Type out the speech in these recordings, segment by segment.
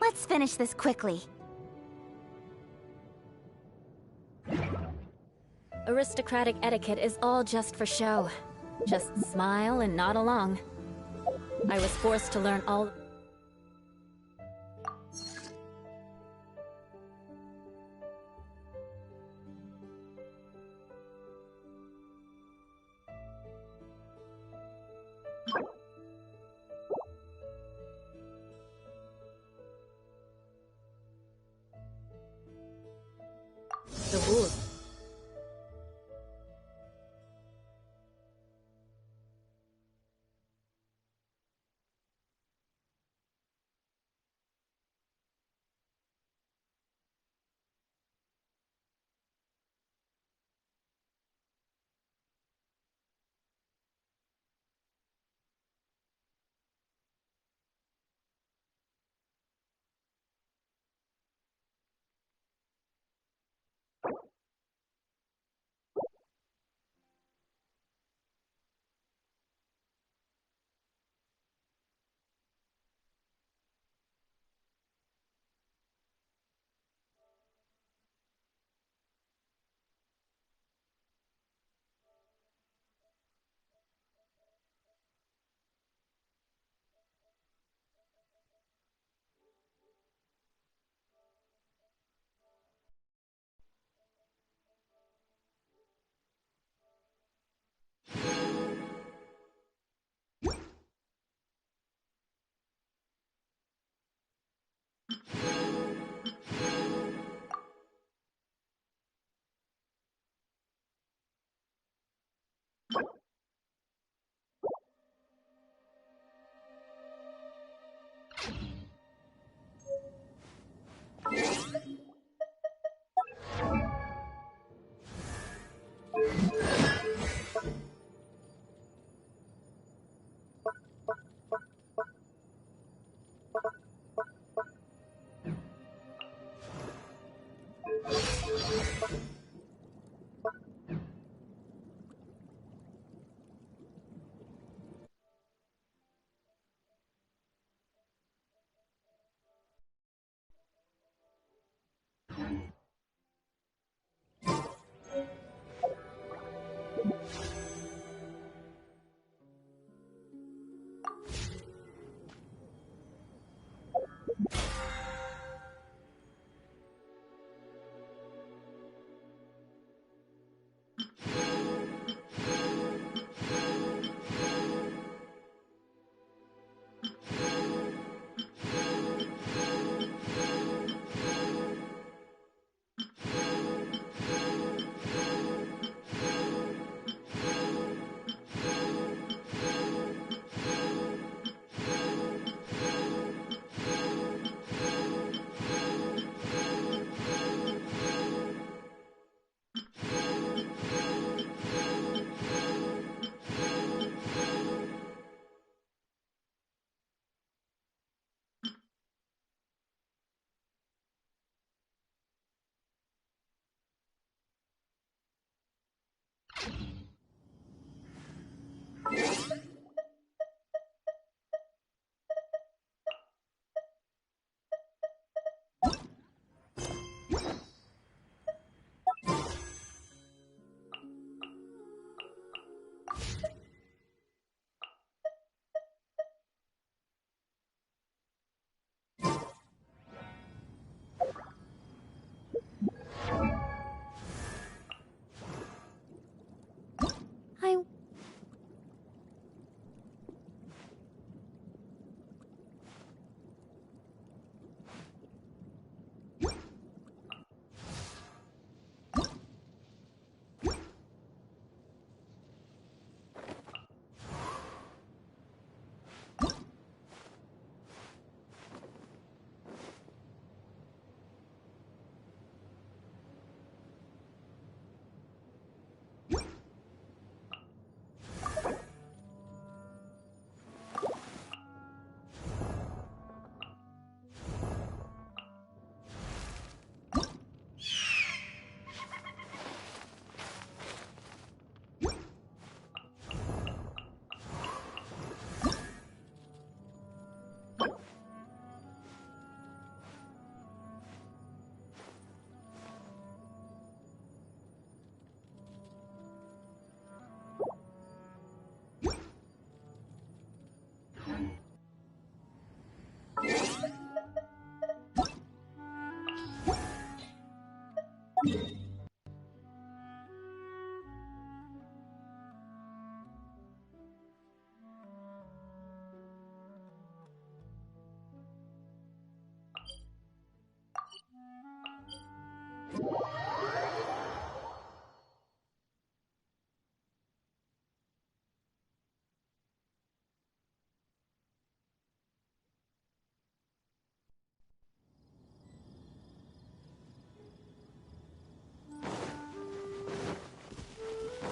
Let's finish this quickly. Aristocratic etiquette is all just for show. Just smile and nod along. I was forced to learn all... the rules.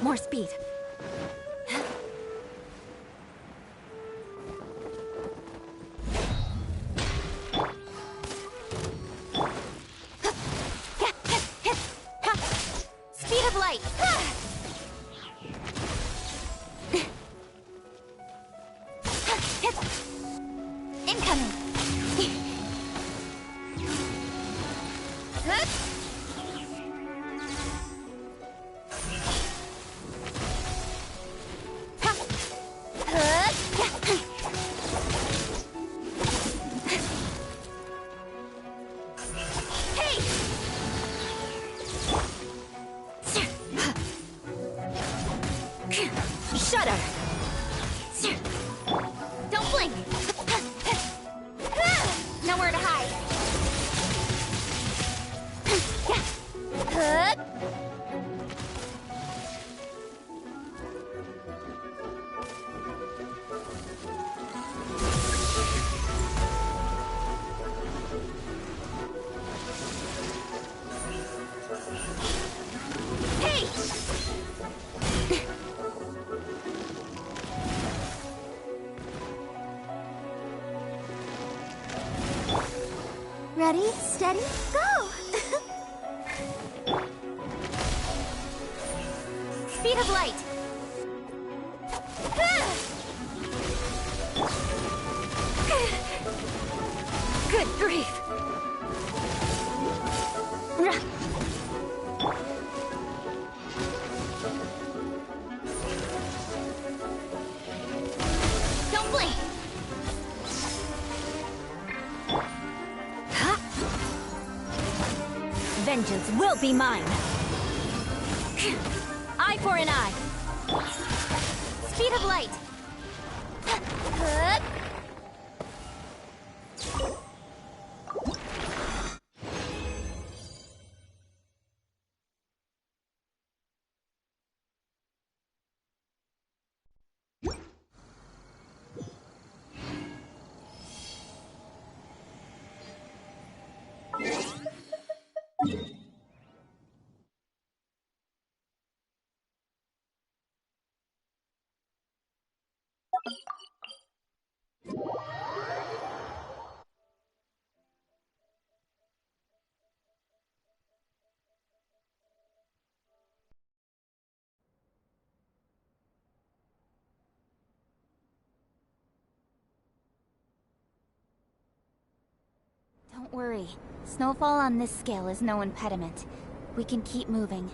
More speed. Speed of light! Incoming! Shudder! Don't blink! Nowhere to hide! Hey! Ready, steady, go! Speed of light! Good grief! Don't blink! Vengeance will be mine! Eye for an eye! Speed of light! Don't worry. Snowfall on this scale is no impediment. We can keep moving.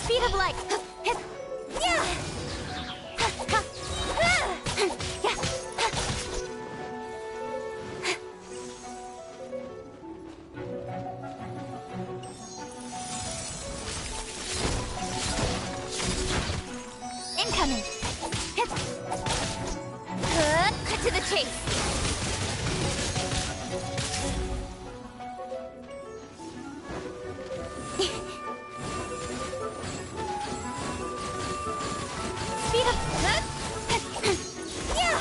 Speed of light! Incoming! to the chase! Speed up! Yeah!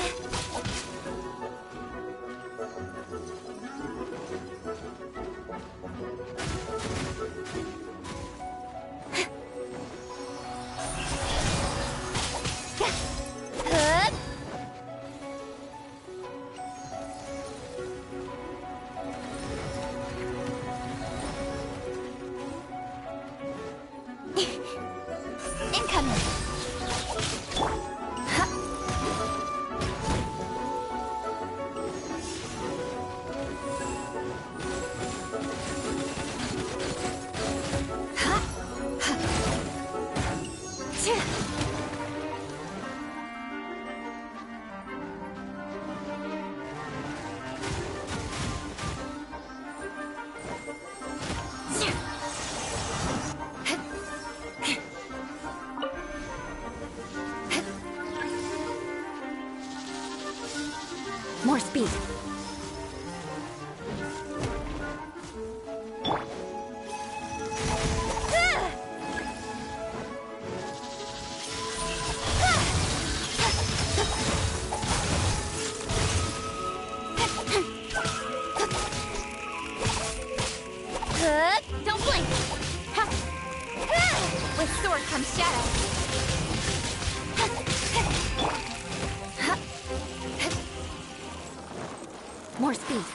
Incoming! More speed. Don't blink! With sword comes shadow. More speed.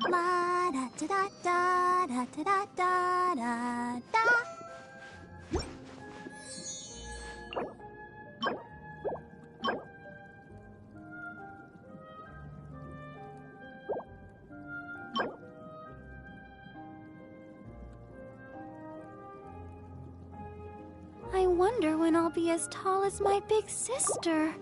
La da da da da da da da da da. I wonder when I'll be as tall as my big sister.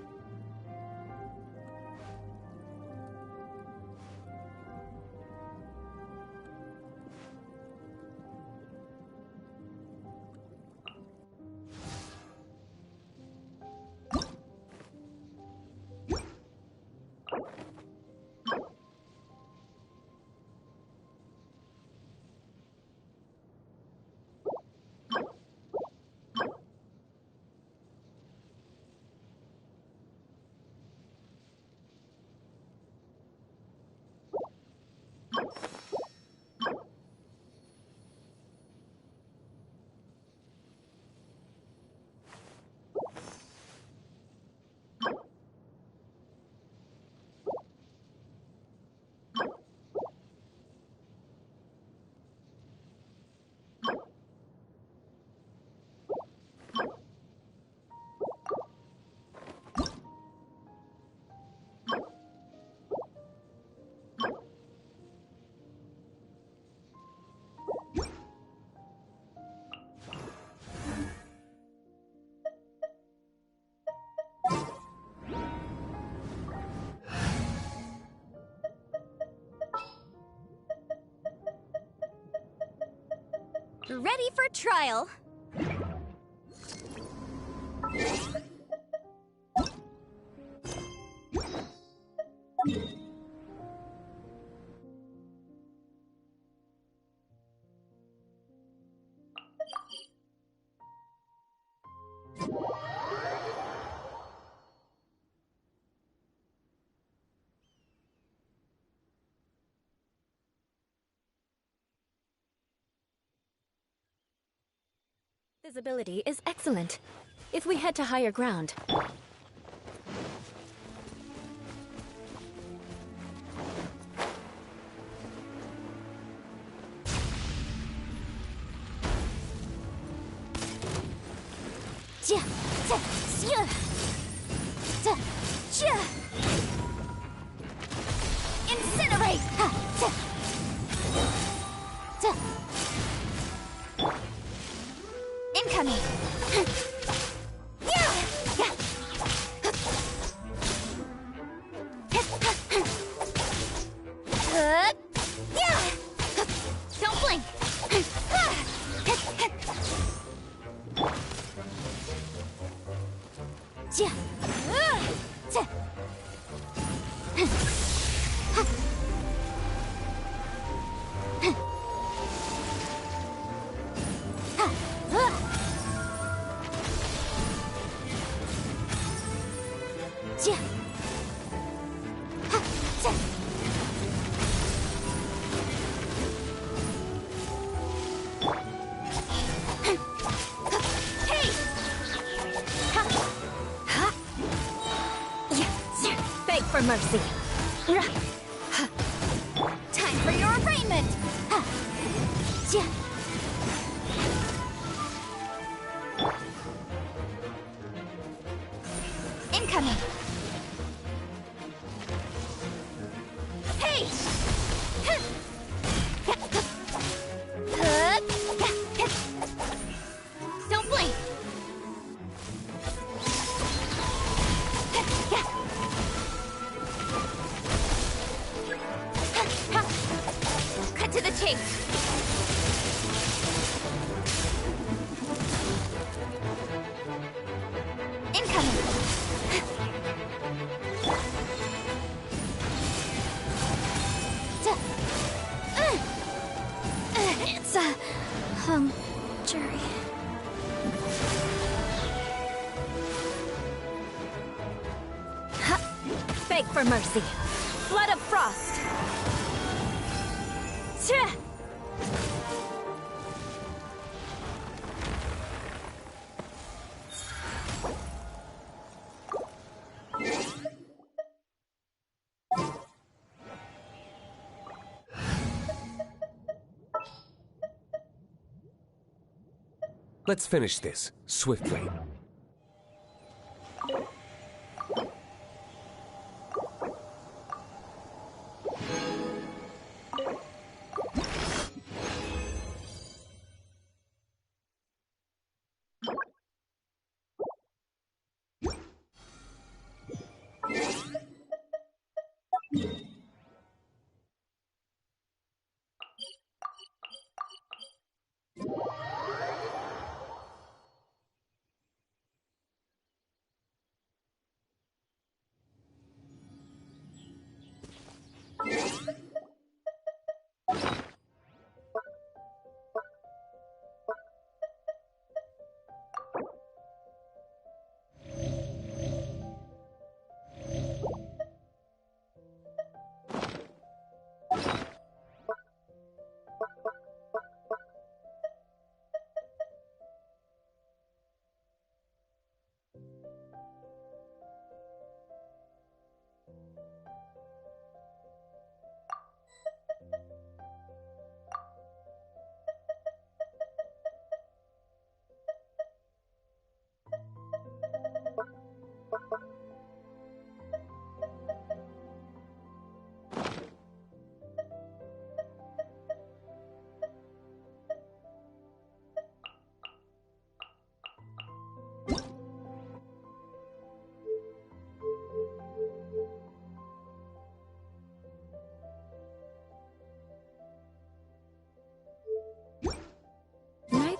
Ready for trial. Visibility is excellent. If we head to higher ground... Incinerate! Incoming! Don't blink! Beg for mercy. Time for your arraignment! Incoming! Hey! Don't blink! Cut to the chase! It's a... jury. Beg for mercy. Blood of frost. Let's finish this, swiftly.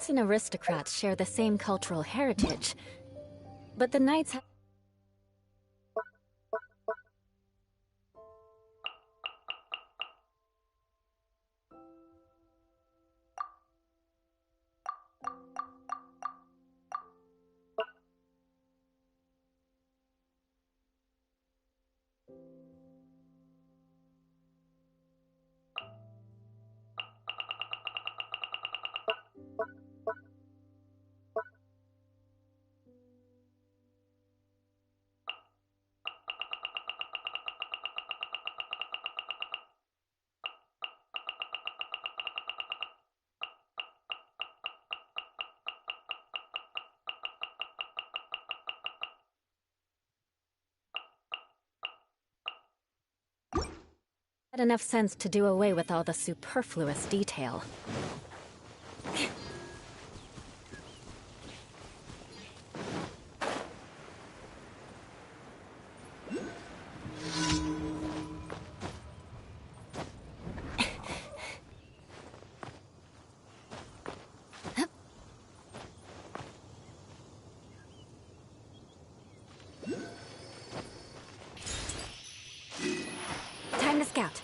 Knights and aristocrats share the same cultural heritage, but the Knights have had enough sense to do away with all the superfluous detail. Time to scout.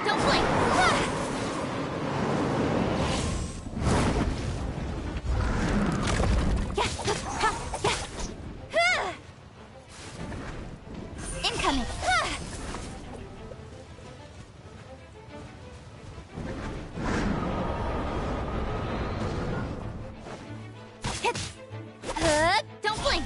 Don't blink! Incoming! Don't blink!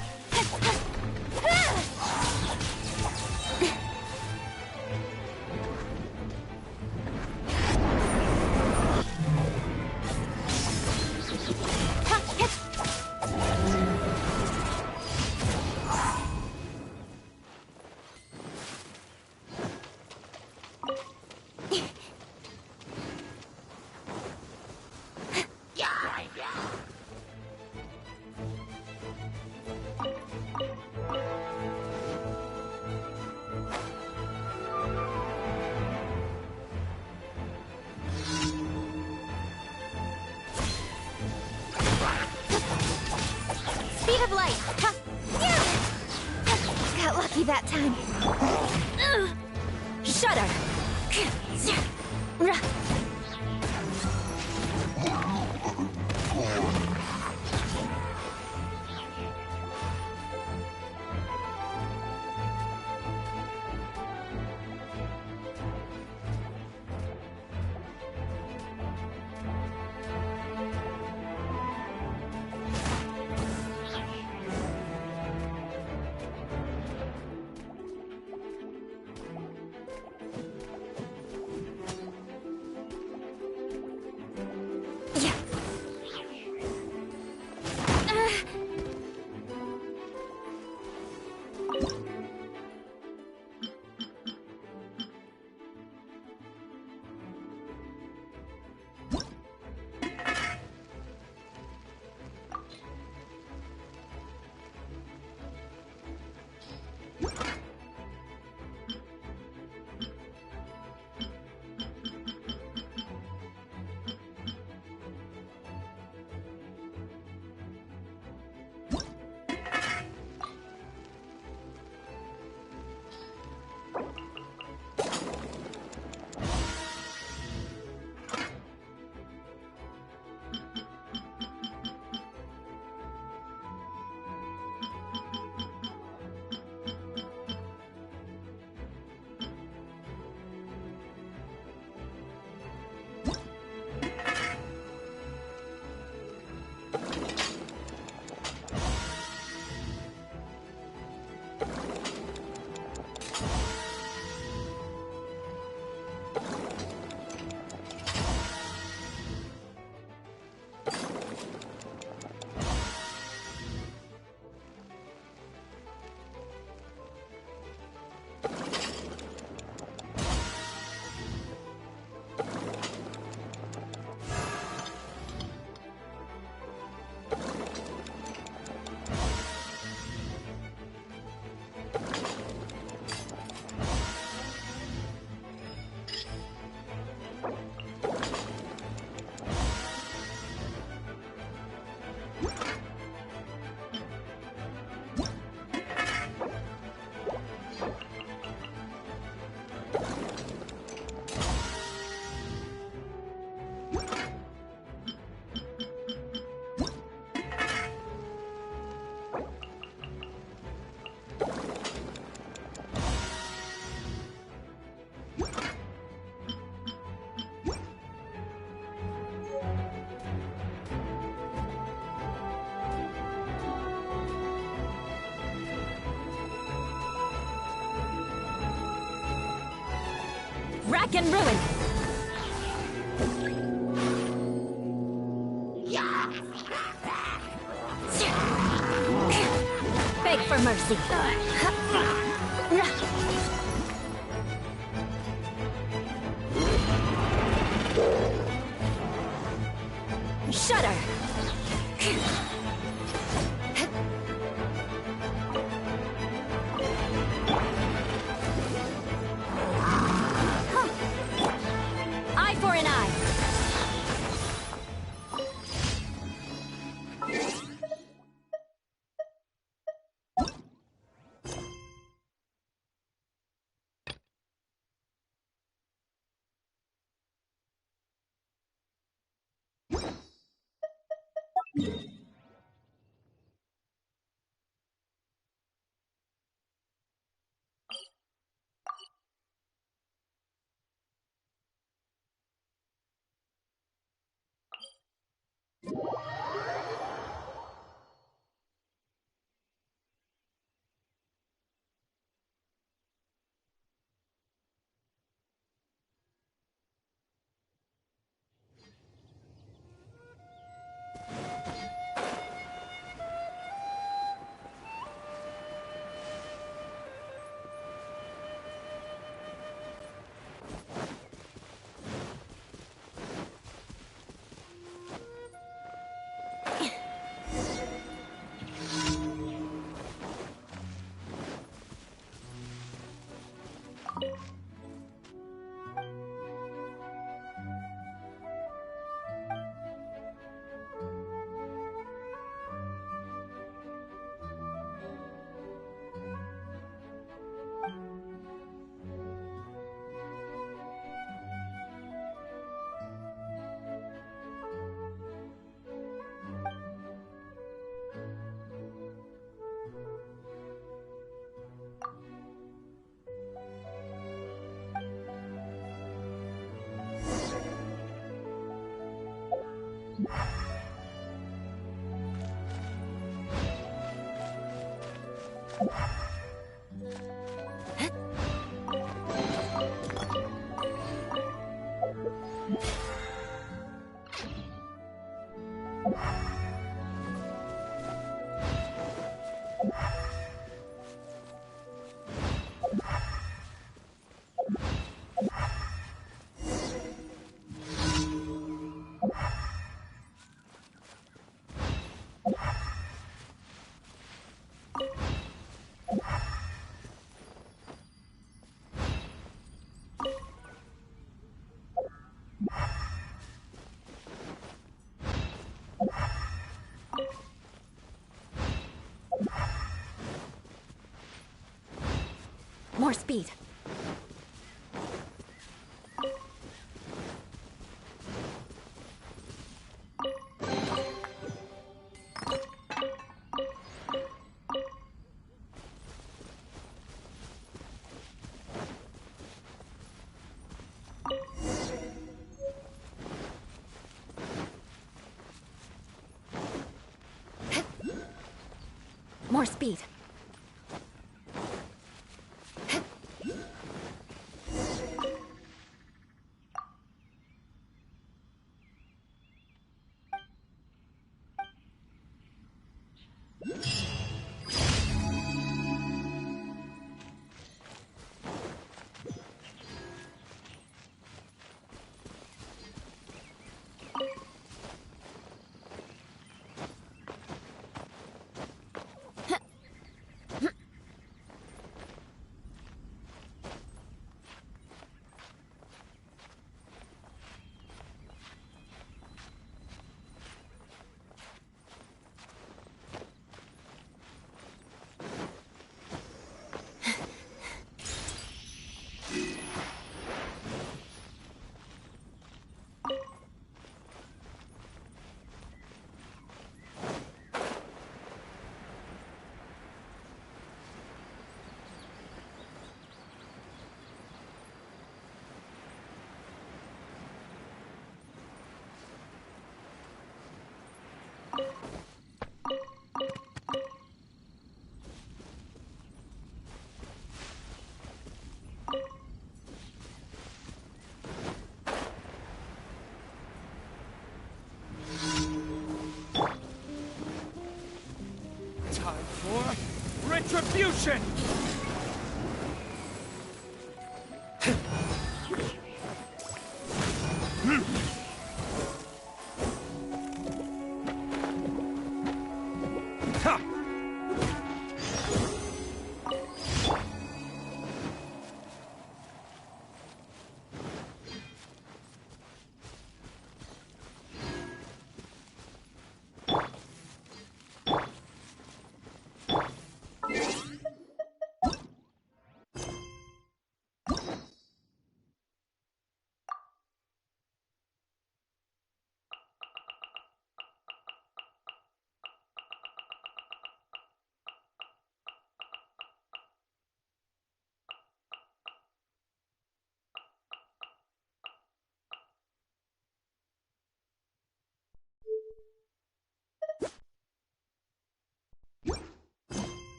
Speed of light! Ha! Got lucky that time. Shudder! Rack and ruin! Beg for mercy. Shudder! Eye for an eye! More speed. More speed. Time for retribution!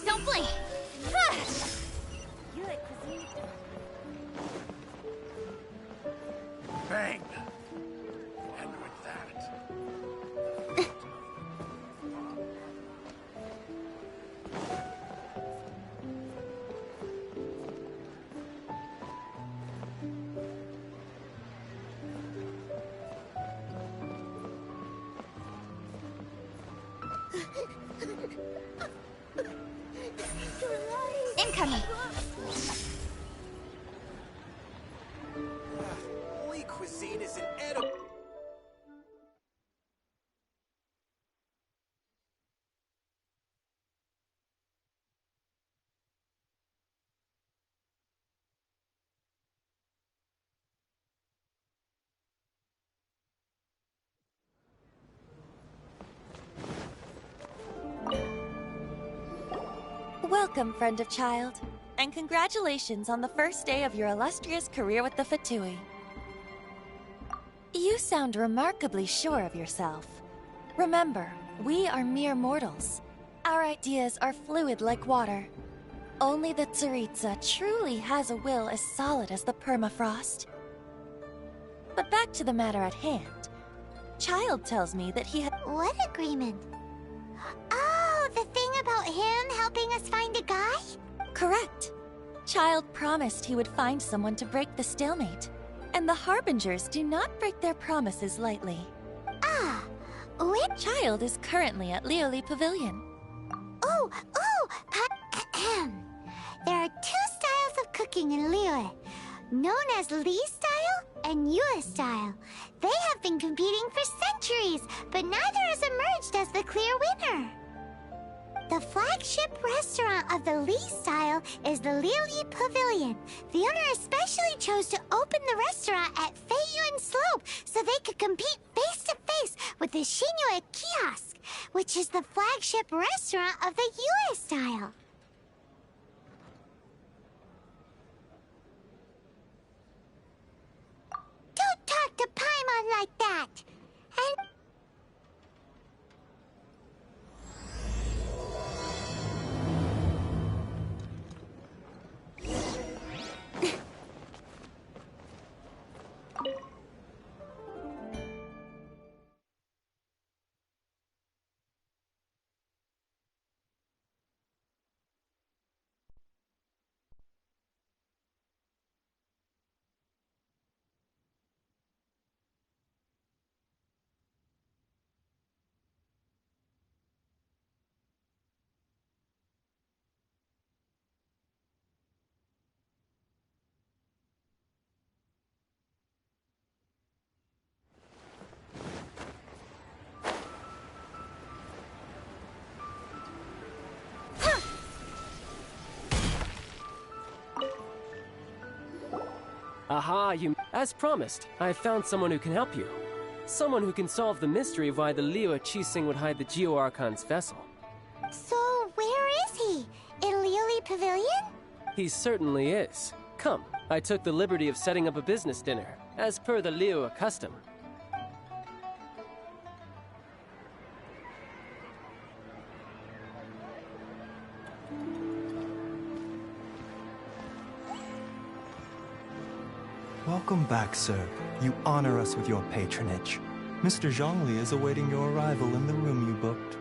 Don't blink! Bang! And with that... Incoming! Holy cuisine is an edible... Welcome, friend of child, and congratulations on the first day of your illustrious career with the Fatui. You sound remarkably sure of yourself. Remember, we are mere mortals. Our ideas are fluid like water. Only the Tsaritsa truly has a will as solid as the permafrost. But back to the matter at hand. Child tells me that he had— What agreement? Oh, the thing about him helping us find a guy? Correct. Child promised he would find someone to break the stalemate. And the Harbingers do not break their promises lightly. Ah, which? Child is currently at Lioli Pavilion. Oh, there are two styles of cooking in Liyue, known as Li style and Yue style. They have been competing for centuries, but neither has emerged as the clear winner. The flagship restaurant of the Li style is the Lioli Pavilion. The owner especially chose to open the restaurant at Feiyuan Slope so they could compete face-to-face with the Shinue Kiosk, which is the flagship restaurant of the Yue style. Don't talk to Paimon like that! And... Aha, As promised, I have found someone who can help you. Someone who can solve the mystery of why the Liyue Qixing would hide the Geo-Archon's vessel. So, where is he? In Liyue Pavilion? He certainly is. Come, I took the liberty of setting up a business dinner, as per the Liyue custom. Welcome back, sir. You honor us with your patronage. Mr. Zhongli is awaiting your arrival in the room you booked.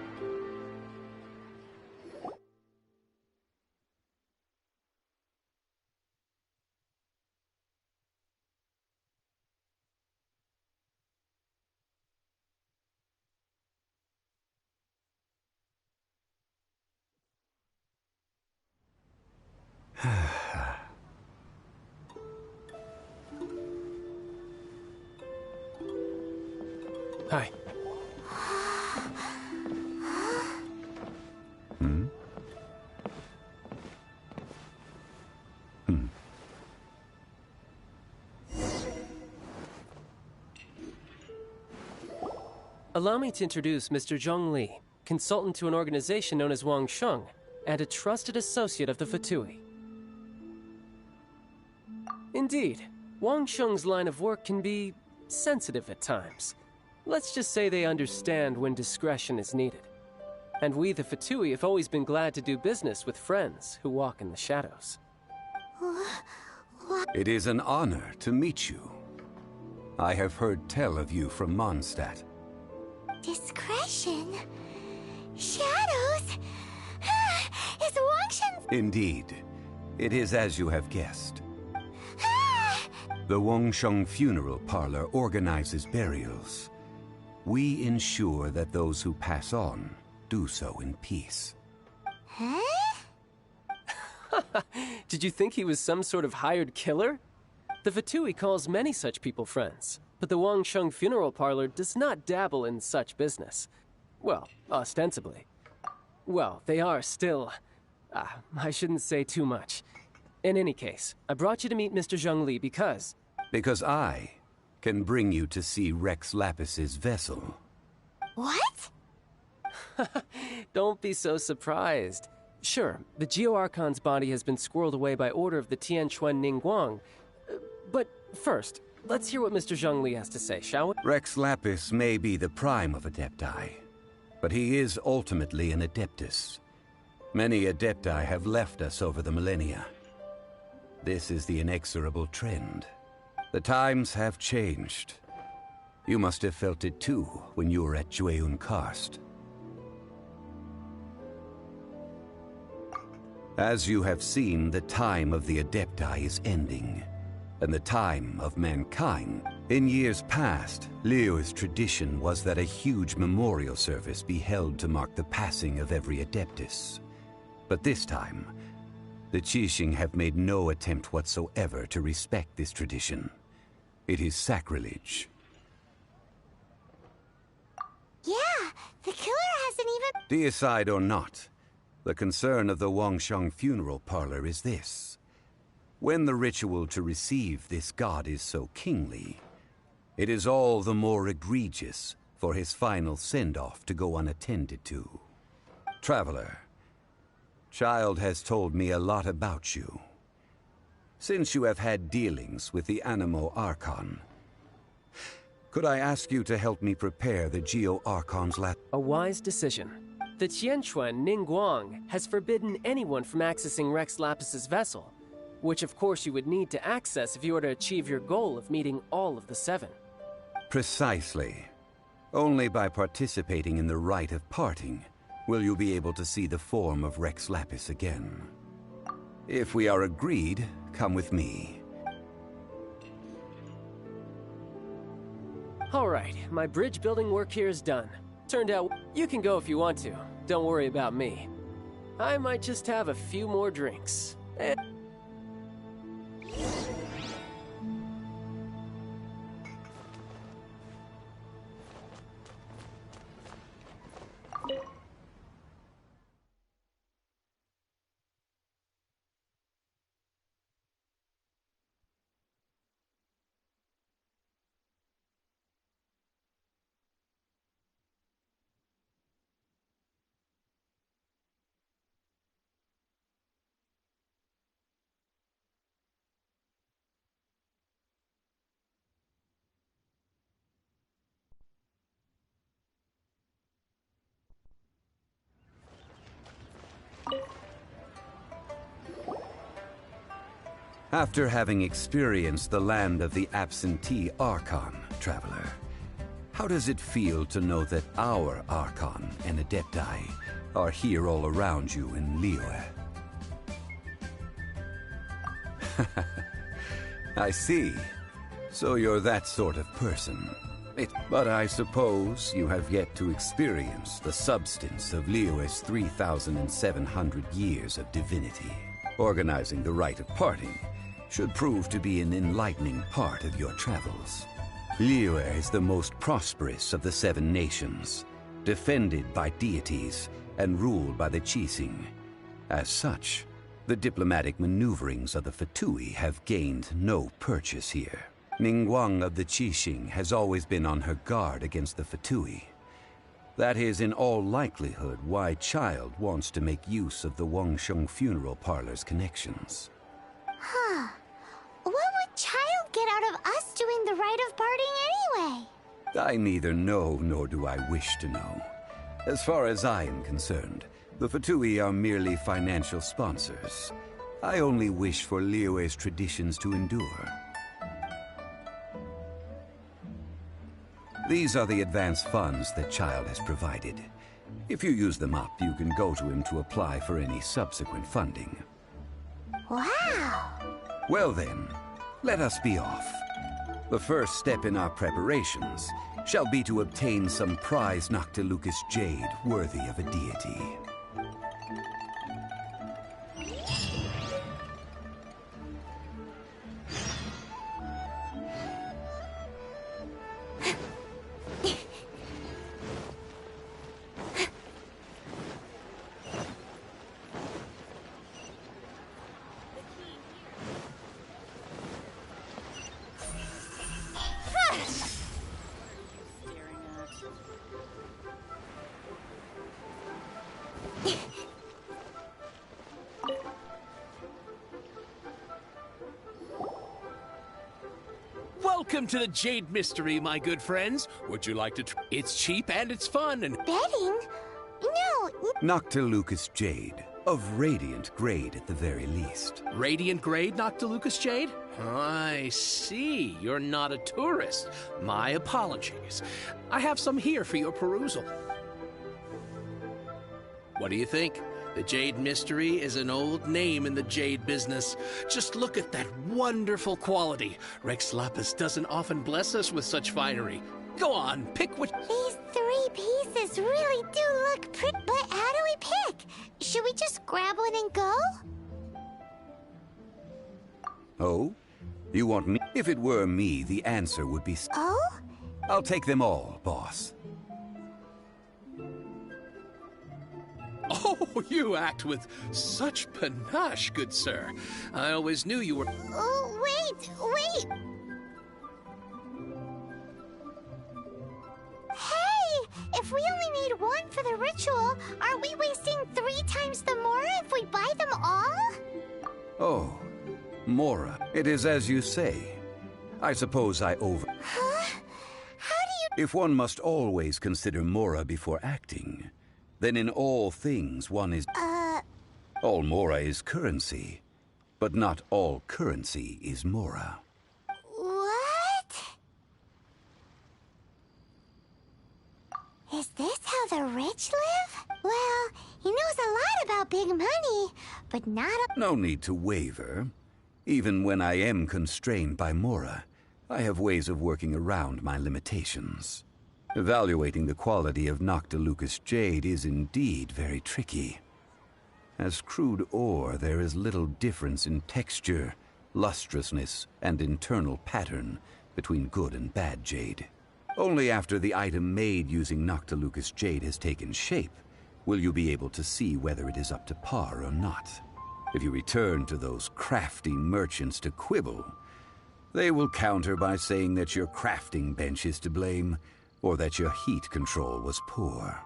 Hi. Allow me to introduce Mr. Zhong Li, consultant to an organization known as Wang Sheng, and a trusted associate of the Fatui. Indeed, Wang Sheng's line of work can be sensitive at times. Let's just say they understand when discretion is needed. And we, the Fatui, have always been glad to do business with friends who walk in the shadows. It is an honor to meet you. I have heard tell of you from Mondstadt. Discretion? Shadows? Is Wang Shen's... Indeed. It is as you have guessed. The Wangsheng Funeral Parlor organizes burials. We ensure that those who pass on do so in peace. Huh? Did you think he was some sort of hired killer? The Fatui calls many such people friends, but the Wangsheng Funeral Parlor does not dabble in such business. Well, ostensibly. Well, they are still... I shouldn't say too much. In any case, I brought you to meet Mr. Zhong Li because... Because I can bring you to see Rex Lapis's vessel. What? Don't be so surprised. Sure, the Geo-Archon's body has been squirreled away by order of the Tianquan Ningguang. But first, let's hear what Mr. Zhong Li has to say, shall we? Rex Lapis may be the prime of Adepti, but he is ultimately an Adeptus. Many Adepti have left us over the millennia. This is the inexorable trend. The times have changed. You must have felt it too when you were at Jueyun Karst. As you have seen, the time of the Adepti is ending, and the time of mankind. In years past, Liyue's tradition was that a huge memorial service be held to mark the passing of every Adeptus. But this time, the Qixing have made no attempt whatsoever to respect this tradition. It is sacrilege. Yeah, the killer hasn't even... Deicide or not, the concern of the Wangsheng Funeral Parlor is this. When the ritual to receive this god is so kingly, it is all the more egregious for his final send-off to go unattended to. Traveler, Child has told me a lot about you. Since you have had dealings with the Animo Archon, could I ask you to help me prepare the Geo-Archon's A wise decision. The Tianquan Ningguang has forbidden anyone from accessing Rex Lapis's vessel, which of course you would need to access if you were to achieve your goal of meeting all of the 7. Precisely. Only by participating in the rite of parting will you be able to see the form of Rex Lapis again. If we are agreed, come with me. All right, my bridge building work here is done. Turned out you can go if you want to. Don't worry about me. I might just have a few more drinks. After having experienced the land of the absentee Archon, traveler, how does it feel to know that our Archon and Adepti are here all around you in Liyue? I see. So you're that sort of person. But I suppose you have yet to experience the substance of Liyue's 3,700 years of divinity. Organizing the rite of parting should prove to be an enlightening part of your travels. Liyue is the most prosperous of the 7 nations, defended by deities and ruled by the Qixing. As such, the diplomatic maneuverings of the Fatui have gained no purchase here. Ningguang of the Qixing has always been on her guard against the Fatui. That is in all likelihood why Child wants to make use of the Wangsheng funeral parlor's connections. Huh. What would Child get out of us doing the rite of parting anyway? I neither know nor do I wish to know. As far as I am concerned, the Fatui are merely financial sponsors. I only wish for Liyue's traditions to endure. These are the advance funds that Child has provided. If you use them up, you can go to him to apply for any subsequent funding. Wow! Well then, let us be off. The first step in our preparations shall be to obtain some prize Noctilucous jade worthy of a deity. Welcome to the Jade Mystery, my good friends. Would you like to It's cheap and it's fun and... Betting? No. Noctilucous jade, of radiant grade at the very least. Radiant grade Noctilucous jade? I see. You're not a tourist. My apologies. I have some here for your perusal. What do you think? The Jade Mystery is an old name in the jade business. Just look at that wonderful quality. Rex Lapis doesn't often bless us with such finery. Go on, pick what... These 3 pieces really do look pretty. But how do we pick? Should we just grab one and go? Oh? You want me? If it were me, the answer would be... Oh? I'll take them all, boss. Oh, you act with such panache, good sir. I always knew you were... Oh, wait! Hey! If we only need 1 for the ritual, aren't we wasting 3 times the Mora if we buy them all? Oh, Mora. It is as you say. I suppose I over... Huh? How do you... If one must always consider Mora before acting, then in all things one is... All Mora is currency, but not all currency is Mora. What? Is this how the rich live? Well, he knows a lot about big money, but not a... No need to waver. Even when I am constrained by Mora, I have ways of working around my limitations. Evaluating the quality of Noctilucous jade is indeed very tricky. As crude ore, there is little difference in texture, lustrousness, and internal pattern between good and bad jade. Only after the item made using Noctilucous jade has taken shape will you be able to see whether it is up to par or not. If you return to those crafty merchants to quibble, they will counter by saying that your crafting bench is to blame, or that your heat control was poor.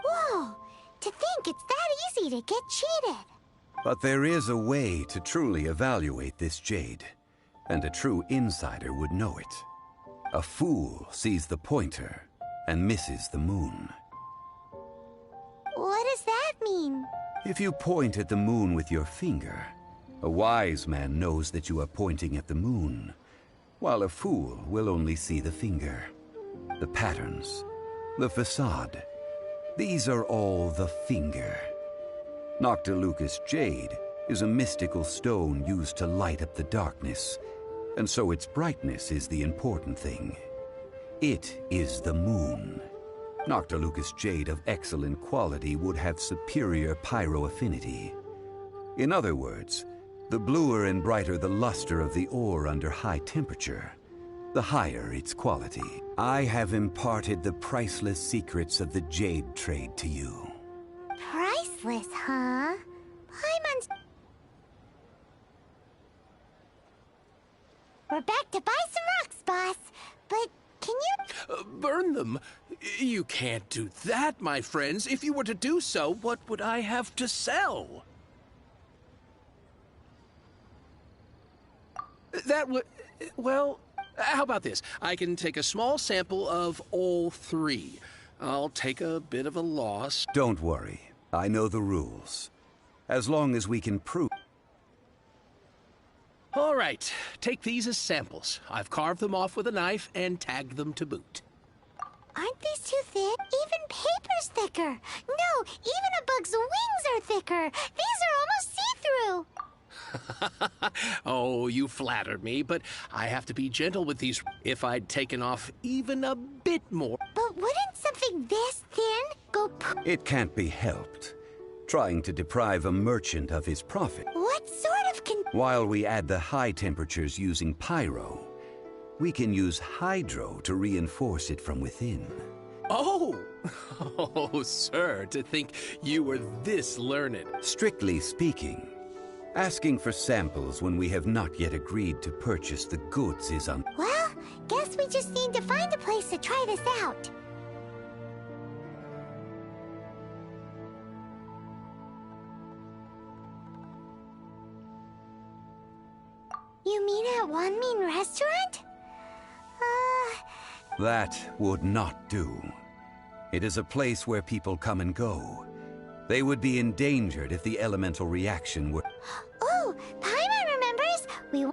Whoa! To think it's that easy to get cheated. But there is a way to truly evaluate this jade, and a true insider would know it. A fool sees the pointer and misses the moon. What does that mean? If you point at the moon with your finger, A wise man knows that you are pointing at the moon, while a fool will only see the finger. The patterns, the facade, these are all the finger. Noctilucous jade is a mystical stone used to light up the darkness, and so its brightness is the important thing. It is the moon. Noctilucous jade of excellent quality would have superior pyro affinity. In other words, the bluer and brighter the luster of the ore under high temperature, the higher its quality. I have imparted the priceless secrets of the jade trade to you. Priceless, huh? Paimon's... We're back to buy some rocks, boss. But can you... Burn them? You can't do that, my friends. If you were to do so, what would I have to sell? That would... Well, how about this? I can take a small sample of all three. I'll take a bit of a loss. Don't worry. I know the rules. As long as we can prove... All right. Take these as samples. I've carved them off with a knife and tagged them to boot. Aren't these too thick? Even paper's thicker. No, even a bug's wings are thicker. These are almost see-through. Oh, you flatter me, but I have to be gentle with these. If I'd taken off even a bit more... But wouldn't something this thin go... It can't be helped. Trying to deprive a merchant of his profit. What sort of While we add the high temperatures using pyro, we can use hydro to reinforce it from within. Oh! Oh, sir, to think you were this learned. Strictly speaking, asking for samples when we have not yet agreed to purchase the goods is Well, guess we just need to find a place to try this out. You mean at One Mean Restaurant? That would not do. It is a place where people come and go. They would be endangered if the elemental reaction were... Oh, Paimon remembers! We...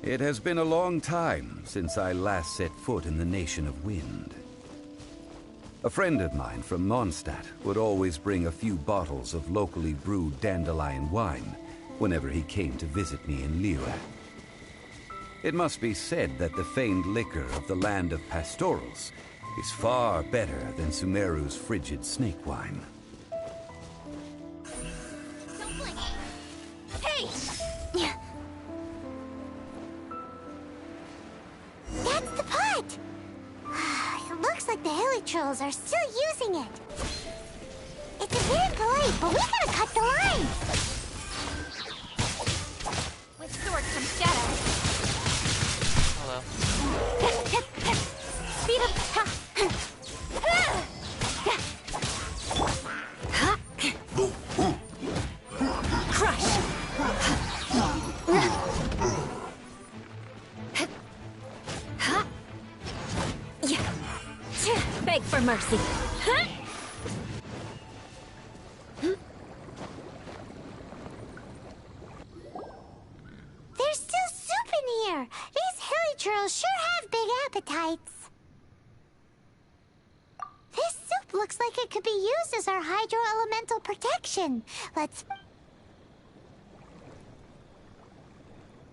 It has been a long time since I last set foot in the Nation of Wind. A friend of mine from Mondstadt would always bring a few bottles of locally brewed dandelion wine whenever he came to visit me in Liyue. It must be said that the famed liquor of the land of pastorals is far better than Sumeru's frigid snake wine. Hey! That's the pot! It looks like the hilly trolls are still using it. It's very polite, but we gotta cut the line! With swords from shadow. Hello. Speed up! Crush! Beg for mercy. There's still soup in here! These hilly trolls sure have big appetites. This soup looks like it could be used as our hydro-elemental protection. Let's...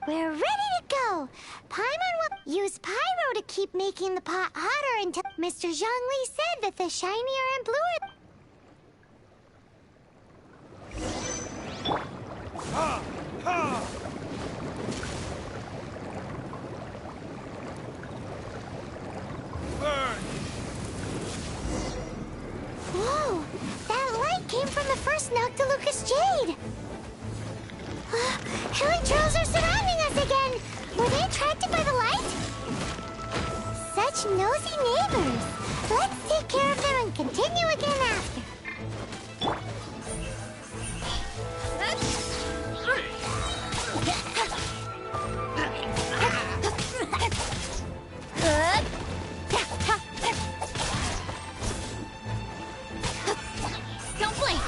We're ready to go! Paimon will use pyro to keep making the pot hotter until... Mr. Zhongli said that the shinier and bluer... first Noctilucous Jade! Helichurls are surrounding us again! Were they attracted by the light? Such nosy neighbors! Let's take care of them and continue again after. Don't blink!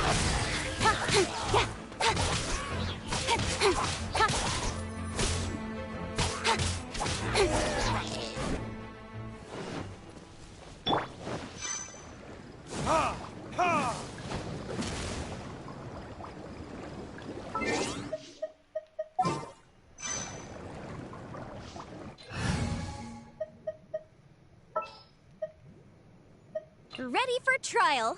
Ready for trial.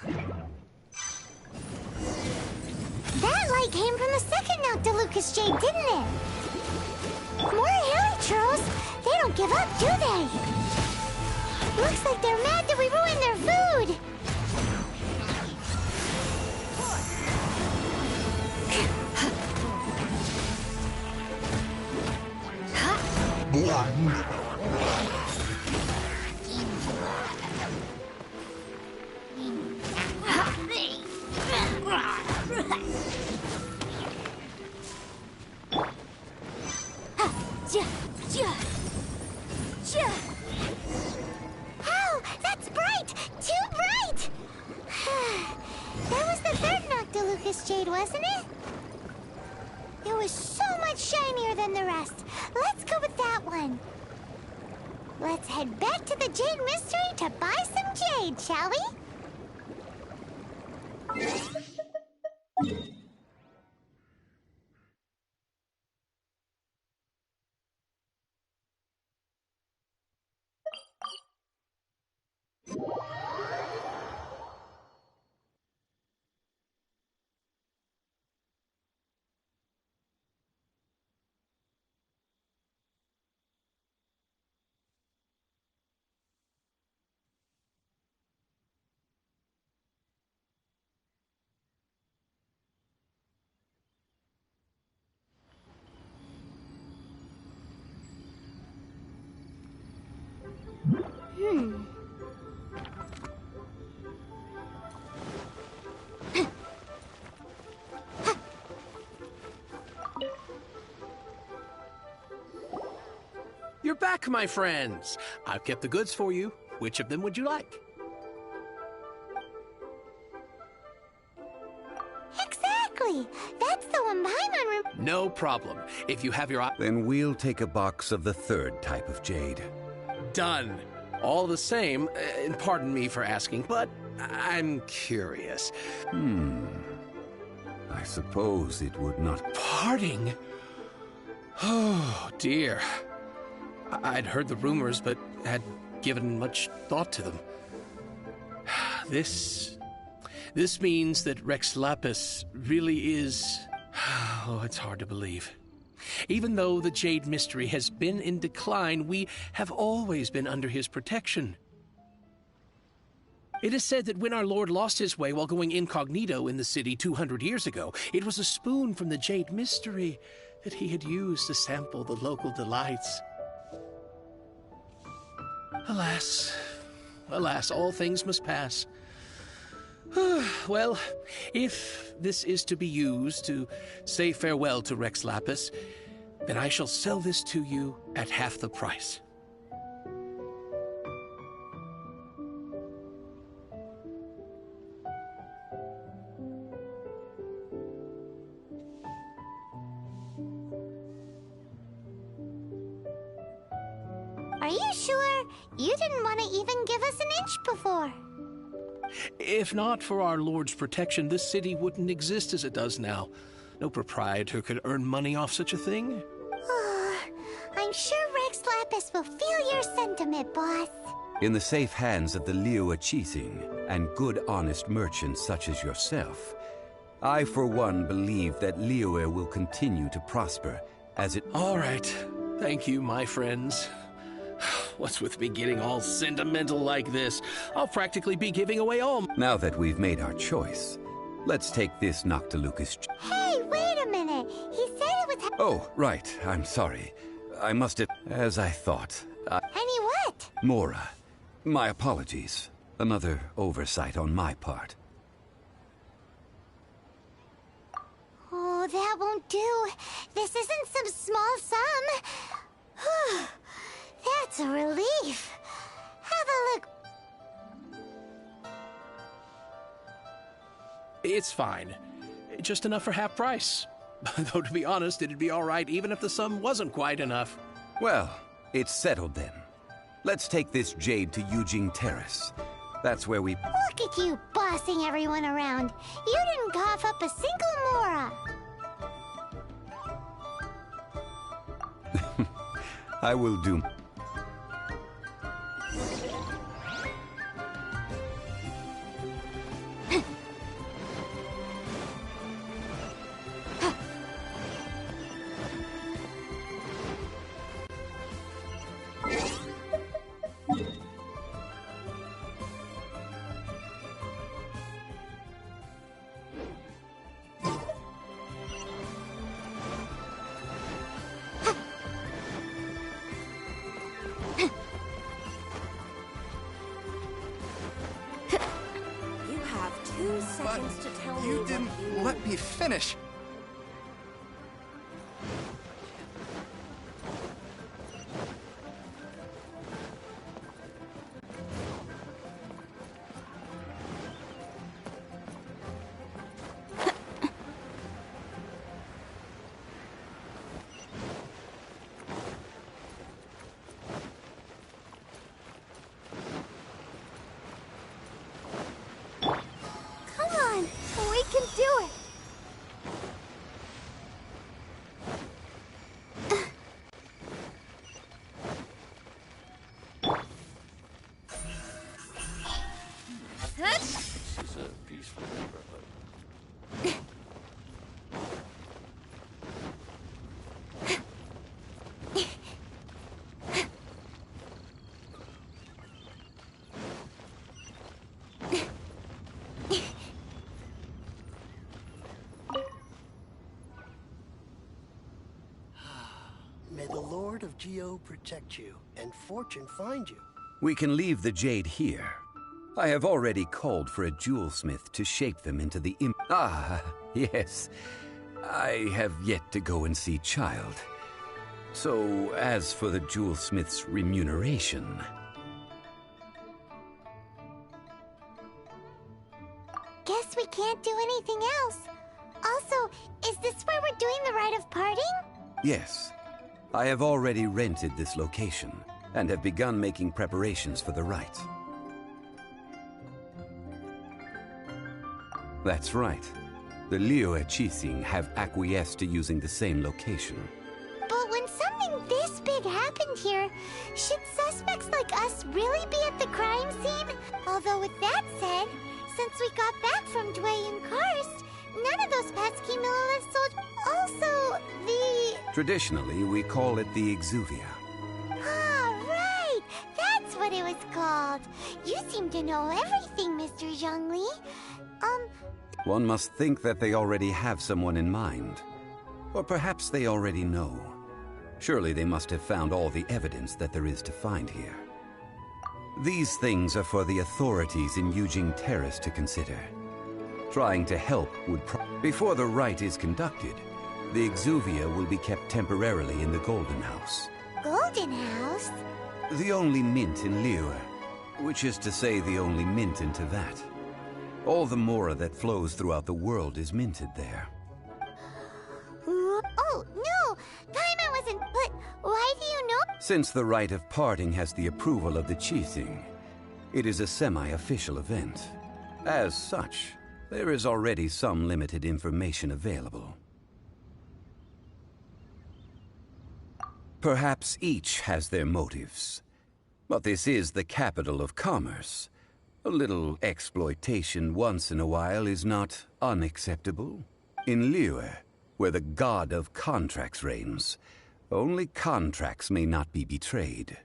That light came from the second Noctilucous Jade, didn't it? More Helichurls! They don't give up, do they? Looks like they're mad that we ruined their food! Oh, that's bright! Too bright! That was the third Noctilucous Jade, wasn't it? It was so much shinier than the rest. Let's go with that one. Let's head back to the Jade Mystery to buy some jade, shall we? You're back, my friends. I've kept the goods for you. Which of them would you like? Exactly! That's the one behind my room. No problem. If you have your eye... Then we'll take a box of the third type of jade. Done. All the same, and pardon me for asking, but I'm curious. I suppose it would not... Parting? Oh, dear. I'd heard the rumors, but had given much thought to them. This means that Rex Lapis really is... Oh, it's hard to believe. Even though the Jade Mystery has been in decline, we have always been under his protection. It is said that when our Lord lost his way while going incognito in the city 200 years ago, it was a spoon from the Jade Mystery that he had used to sample the local delights. Alas, alas, all things must pass. Well, if this is to be used to say farewell to Rex Lapis, then I shall sell this to you at half the price. Are you sure? You didn't want to even give us an inch before. If not for our Lord's protection, this city wouldn't exist as it does now. No proprietor could earn money off such a thing. I'm sure Rex Lapis will feel your sentiment, boss. In the safe hands of the Liyue Qixing and good honest merchants such as yourself, I for one believe that Liyue will continue to prosper as it... All right. Thank you, my friends. What's with me getting all sentimental like this? I'll practically be giving away all... Now that we've made our choice, Let's take this Noctilucus. Hey, wait a minute. He said it was... Oh, right. I'm sorry. I must have... As I thought. Any what? Mora. My apologies. Another oversight on my part. Oh, that won't do. This isn't some small sum. That's a relief. Have a look. It's fine. Just enough for half price. Though, to be honest, it'd be all right even if the sum wasn't quite enough. Well, it's settled then. Let's take this jade to Yujing Terrace. That's where we... Look at you bossing everyone around. You didn't cough up a single Mora. I will do... You didn't let me finish. May the Lord of Geo protect you, and fortune find you. We can leave the jade here. I have already called for a jewelsmith to shape them into the yes. I have yet to go and see Child. So, as for the jewelsmith's remuneration... Guess we can't do anything else. Also, is this where we're doing the rite of parting? Yes. I have already rented this location, and have begun making preparations for the rite. That's right. The Liyue Qixing have acquiesced to using the same location. But when something this big happened here, should suspects like us really be at the crime scene? Although with that said, since we got back from Dway and Karst, none of those pesky Millelith soldiers... Also, the... Traditionally, we call it the Exuvia. Ah, right! That's what it was called. You seem to know everything, Mr. Zhongli. One must think that they already have someone in mind. Or perhaps they already know. Surely they must have found all the evidence that there is to find here. These things are for the authorities in Yujing Terrace to consider. Trying to help would before the rite is conducted, the Exuvia will be kept temporarily in the Golden House. Golden House? The only mint in Liyue, which is to say the only mint in Teyvat. All the Mora that flows throughout the world is minted there. Oh, no! Paimon wasn't... But why do you know? Since the rite of parting has the approval of the Qixing, it is a semi-official event. As such, there is already some limited information available. Perhaps each has their motives. But this is the capital of commerce. A little exploitation once in a while is not unacceptable. In Liyue, where the god of contracts reigns, only contracts may not be betrayed.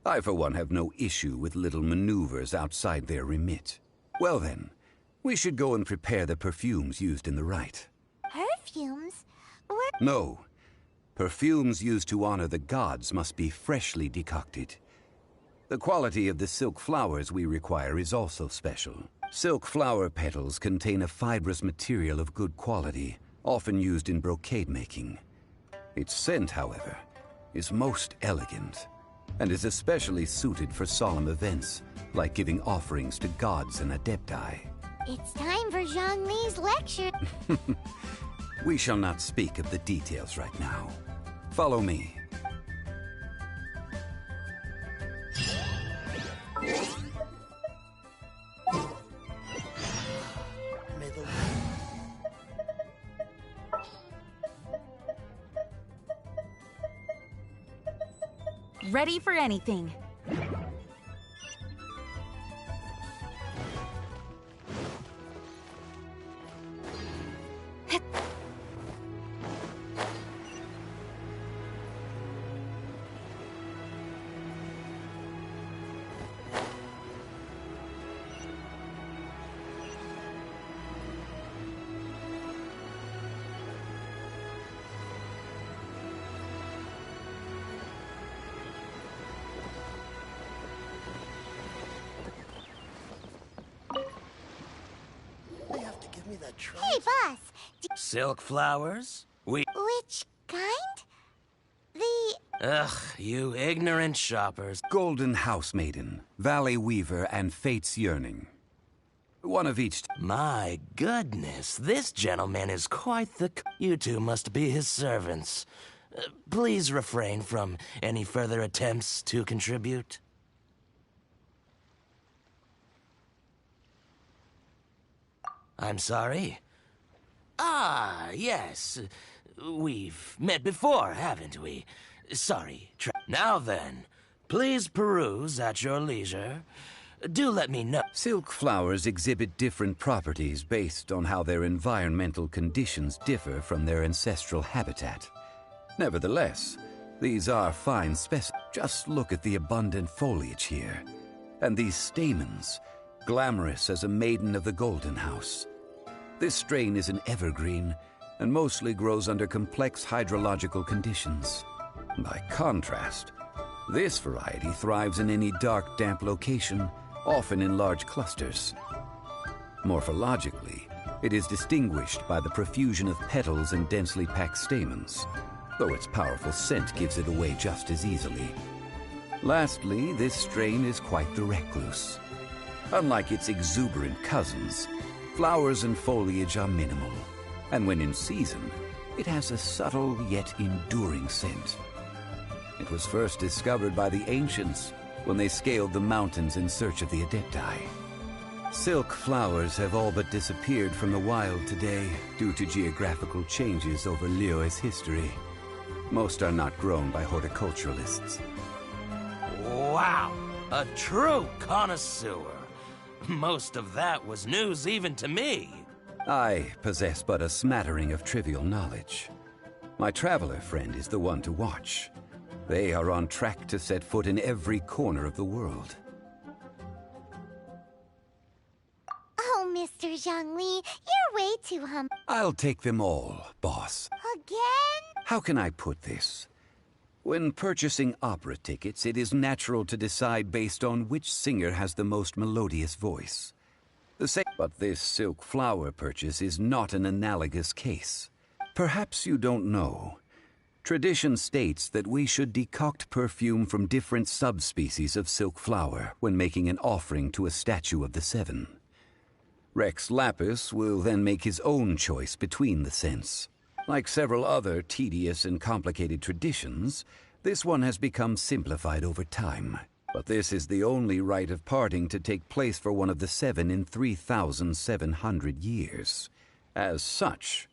I, for one, have no issue with little maneuvers outside their remit. Well then, We should go and prepare the perfumes used in the rite. Perfumes? No. Perfumes used to honor the gods must be freshly decocted. The quality of the silk flowers we require is also special. Silk flower petals contain a fibrous material of good quality, often used in brocade making. Its scent, however, is most elegant, and is especially suited for solemn events, like giving offerings to gods and adepti. It's time for Zhongli's lecture. We shall not speak of the details right now. Follow me. Ready for anything. Hey, boss! Silk flowers? Which kind? The... Ugh, you ignorant shoppers. Golden Housemaiden, Valley Weaver, and Fate's Yearning. One of each. My goodness, this gentleman is quite the... You two must be his servants. Please refrain from any further attempts to contribute. I'm sorry? Ah, yes. We've met before, haven't we? Sorry. Now then, please peruse at your leisure. Do let me know. Silk flowers exhibit different properties based on how their environmental conditions differ from their ancestral habitat. Nevertheless, these are fine specimens. Just look at the abundant foliage here. And these stamens, glamorous as a maiden of the Golden House. This strain is an evergreen, and mostly grows under complex hydrological conditions. By contrast, this variety thrives in any dark, damp location, often in large clusters. Morphologically, it is distinguished by the profusion of petals and densely packed stamens, though its powerful scent gives it away just as easily. Lastly, this strain is quite the recluse. Unlike its exuberant cousins, flowers and foliage are minimal, and when in season, it has a subtle yet enduring scent. It was first discovered by the ancients when they scaled the mountains in search of the adepti. Silk flowers have all but disappeared from the wild today due to geographical changes over Liyue's history. Most are not grown by horticulturalists. Wow! A true connoisseur! Most of that was news even to me. I possess but a smattering of trivial knowledge. My traveler friend is the one to watch. They are on track to set foot in every corner of the world. Oh, Mr. Zhongli, you're way too humble. I'll take them all, boss. Again? How can I put this? When purchasing opera tickets, it is natural to decide based on which singer has the most melodious voice. But this silk flower purchase is not an analogous case. Perhaps you don't know. Tradition states that we should decoct perfume from different subspecies of silk flower when making an offering to a statue of the Seven. Rex Lapis will then make his own choice between the scents. Like several other tedious and complicated traditions, this one has become simplified over time. But this is the only rite of parting to take place for one of the Seven in 3,700 years. As such,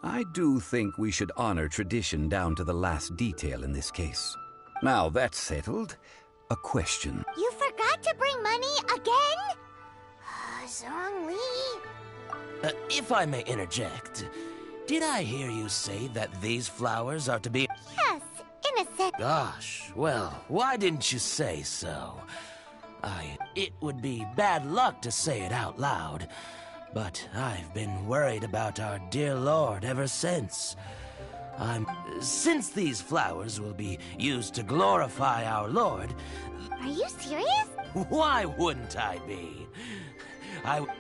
I do think we should honor tradition down to the last detail in this case. Now that's settled, a question. You forgot to bring money again? Zhongli. If I may interject, did I hear you say that these flowers are to be... Yes, in a sec. Gosh, well, why didn't you say so? It would be bad luck to say it out loud. But I've been worried about our dear Lord ever since. Since these flowers will be used to glorify our Lord... Are you serious? Why wouldn't I be?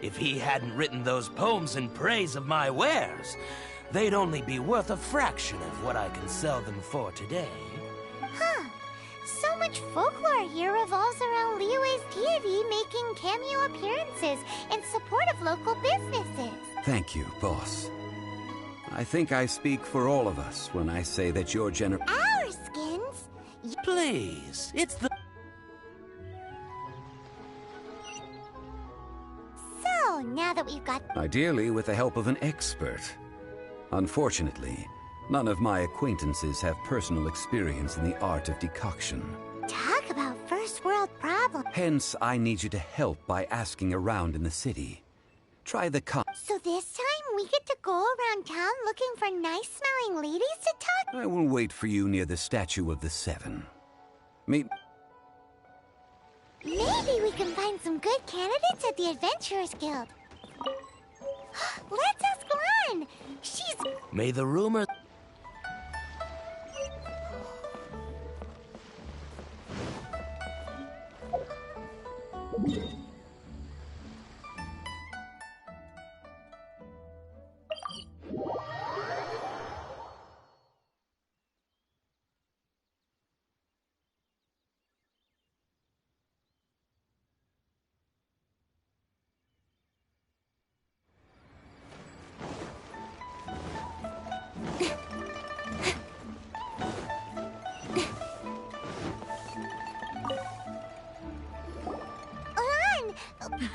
If he hadn't written those poems in praise of my wares, they'd only be worth a fraction of what I can sell them for today. Huh. So much folklore here revolves around Liyue's deity making cameo appearances in support of local businesses. Thank you, boss. I think I speak for all of us when I say that your Our skins? Please, it's the... So, now that we've got... Ideally with the help of an expert. Unfortunately, none of my acquaintances have personal experience in the art of decoction. Talk about first world problems. Hence, I need you to help by asking around in the city. Try the So this time we get to go around town looking for nice-smelling ladies to talk? I will wait for you near the Statue of the Seven. Meet... Maybe we can find some good candidates at the Adventurers Guild. Let's ask Lan. She's... May the rumor...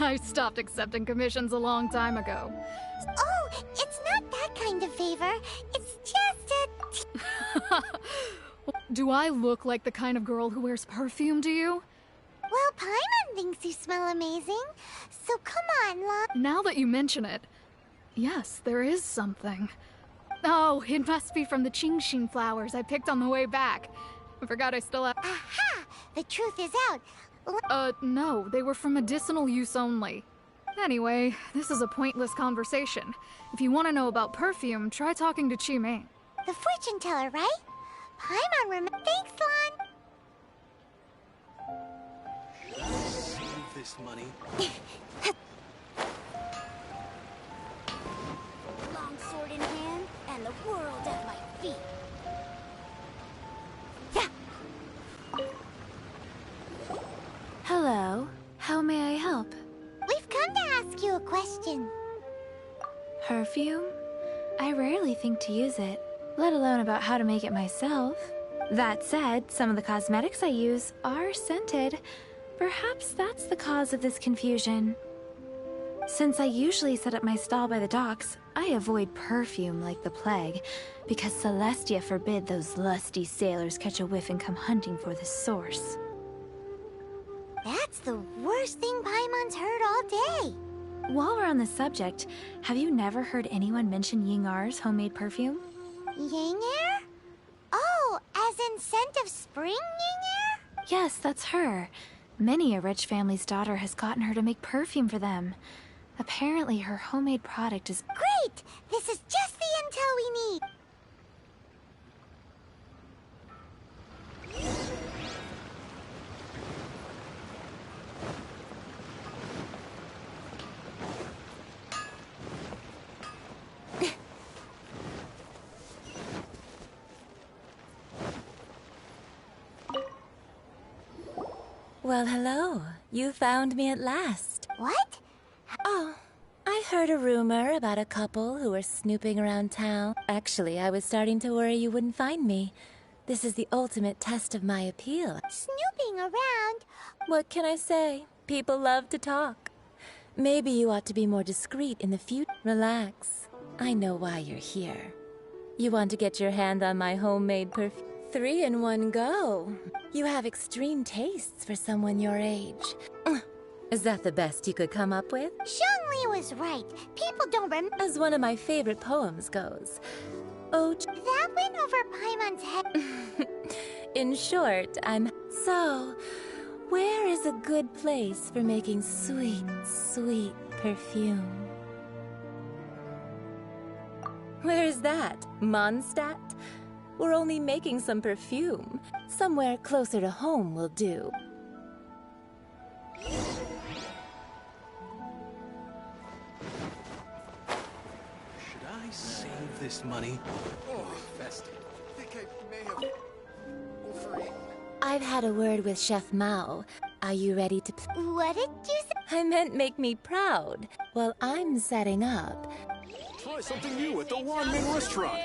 I stopped accepting commissions a long time ago. Oh, it's not that kind of favor. It's just a... Do I look like the kind of girl who wears perfume to you? Well, Paimon thinks you smell amazing. So come on, Lan. Now that you mention it, yes, there is something. Oh, it must be from the Genshin flowers I picked on the way back. I forgot I still have... Aha! The truth is out. No, they were for medicinal use only. Anyway, this is a pointless conversation. If you want to know about perfume, try talking to Qiming. The fortune teller, right? Paimon Thanks, Lan. Save this money. Long sword in hand, and the world at my feet. Hello. How may I help? We've come to ask you a question. Perfume? I rarely think to use it, let alone about how to make it myself. That said, some of the cosmetics I use are scented. Perhaps that's the cause of this confusion. Since I usually set up my stall by the docks, I avoid perfume like the plague, because Celestia forbid those lusty sailors catch a whiff and come hunting for the source. That's the worst thing Paimon's heard all day. While we're on the subject, have you never heard anyone mention Yingar's homemade perfume? Yingar? Oh, as in scent of spring Yingar? Yes, that's her. Many a rich family's daughter has gotten her to make perfume for them. Apparently her homemade product is... Great! This is just the intel we need. Well, hello. You found me at last. What? Oh, I heard a rumor about a couple who were snooping around town. Actually, I was starting to worry you wouldn't find me. This is the ultimate test of my appeal. Snooping around? What can I say? People love to talk. Maybe you ought to be more discreet in the future. Relax. I know why you're here. You want to get your hand on my homemade perfume? 3 in one go. You have extreme tastes for someone your age. Is that the best you could come up with? Zhongli was right. People don't remember. As one of my favorite poems goes. Oh, that went over Paimon's head. In short, So, where is a good place for making sweet, sweet perfume? Where's that? Mondstadt? We're only making some perfume. Somewhere closer to home will do. Should I save this money? Oh, Festy. I think I may have overeaten. I've had a word with Chef Mao. Are you ready to What did you say? I meant make me proud. Well, I'm setting up. Try something new at the Wanmin restaurant.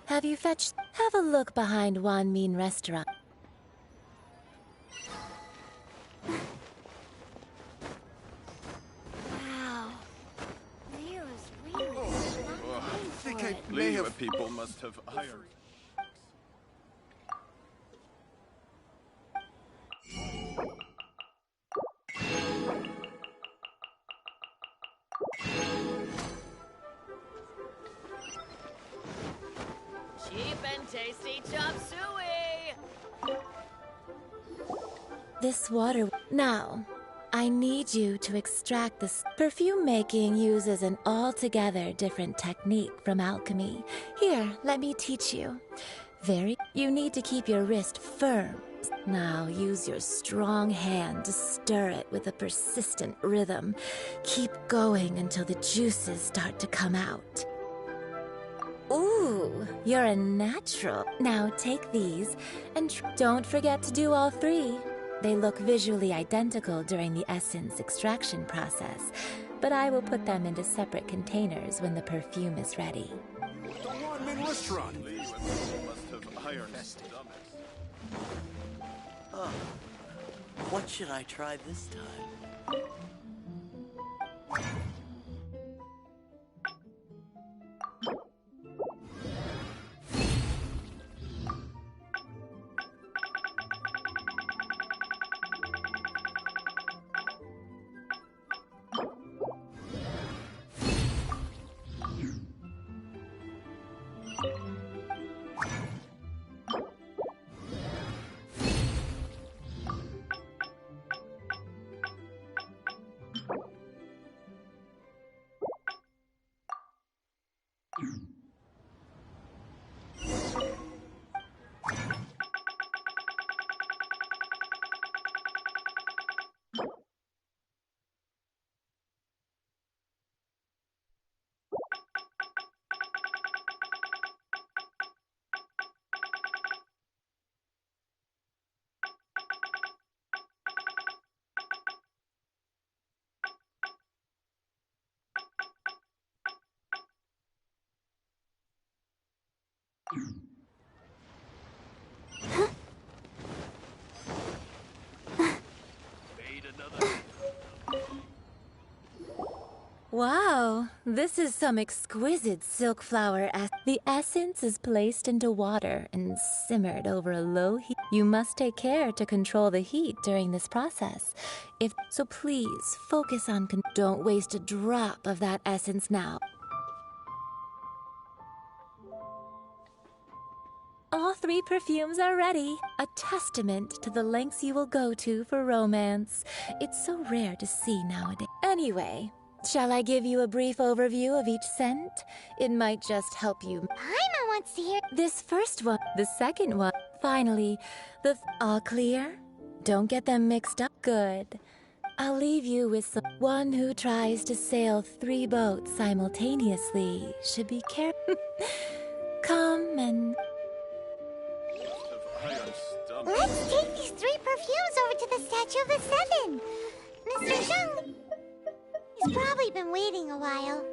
Have you fetched? Have a look behind Wanmin restaurant. Wow. Leo's really I think I may have... people must have hired... Cheap and tasty chop suey! This water... Now, I need you to extract this. Perfume making uses an altogether different technique from alchemy. Here, let me teach you. You need to keep your wrist firm. Now, use your strong hand to stir it with a persistent rhythm. Keep going until the juices start to come out. Ooh, you're a natural. Now take these, and don't forget to do all three. They look visually identical during the essence extraction process, but I will put them into separate containers when the perfume is ready. The Wanmin restaurant. Must have hired Oh, what should I try this time? Wow, this is some exquisite silk flower. The essence is placed into water and simmered over a low heat. You must take care to control the heat during this process. So please focus on don't waste a drop of that essence now. All three perfumes are ready, a testament to the lengths you will go to for romance. It's so rare to see nowadays. Anyway, shall I give you a brief overview of each scent? It might just help you. Paimon wants to hear. This first one, the second one, finally, all clear? Don't get them mixed up. Good. I'll leave you with some. One who tries to sail 3 boats simultaneously should be careful. Come and... Let's take these 3 perfumes over to the Statue of the Seven. Mr. Zhang, he's probably been waiting a while.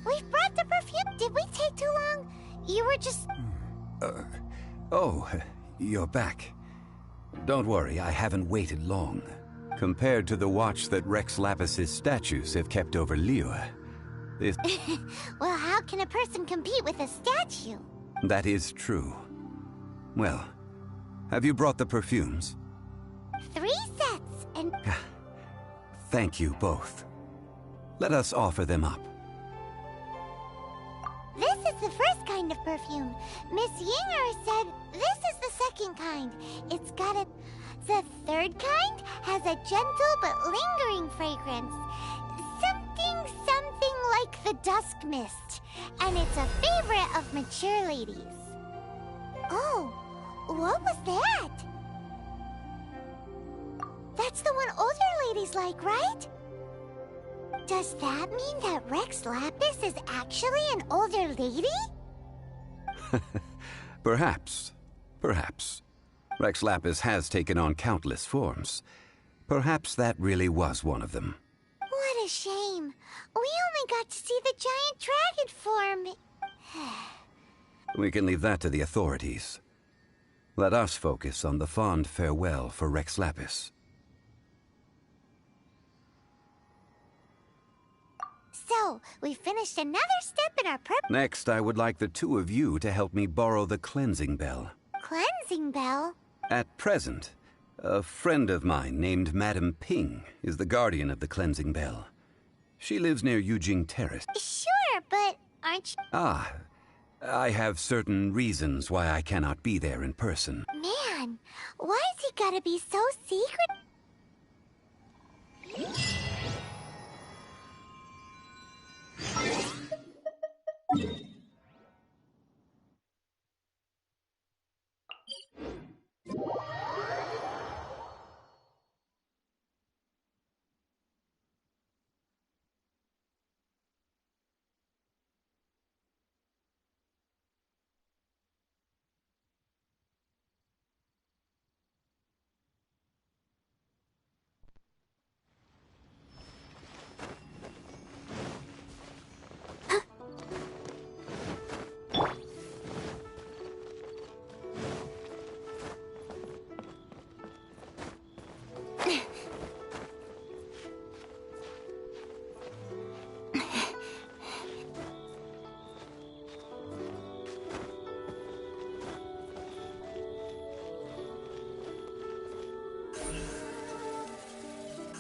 We've brought the perfume. Did we take too long? You were just... Oh, you're back. Don't worry, I haven't waited long. Compared to the watch that Rex Lapis's statues have kept over Liyue, this... Well, how can a person compete with a statue? That is true. Well, have you brought the perfumes? 3 sets, and... Thank you both. Let us offer them up. This is the first kind of perfume. Miss Yinger said this is the second kind. It's got a... The third kind has a gentle but lingering fragrance. Something like the dusk mist. And it's a favorite of mature ladies. Oh, what was that? That's the one older ladies like, right? Does that mean that Rex Lapis is actually an older lady? Perhaps. Perhaps. Rex Lapis has taken on countless forms. Perhaps that really was one of them. What a shame. We only got to see the giant dragon form. We can leave that to the authorities. Let us focus on the fond farewell for Rex Lapis. So, we finished another step in our prep... Next, I would like the 2 of you to help me borrow the cleansing bell. Cleansing bell? At present, a friend of mine named Madame Ping is the guardian of the cleansing bell. She lives near Yujing Terrace. Sure, but aren't you... Ah, I have certain reasons why I cannot be there in person. Man, why's he gotta be so secret?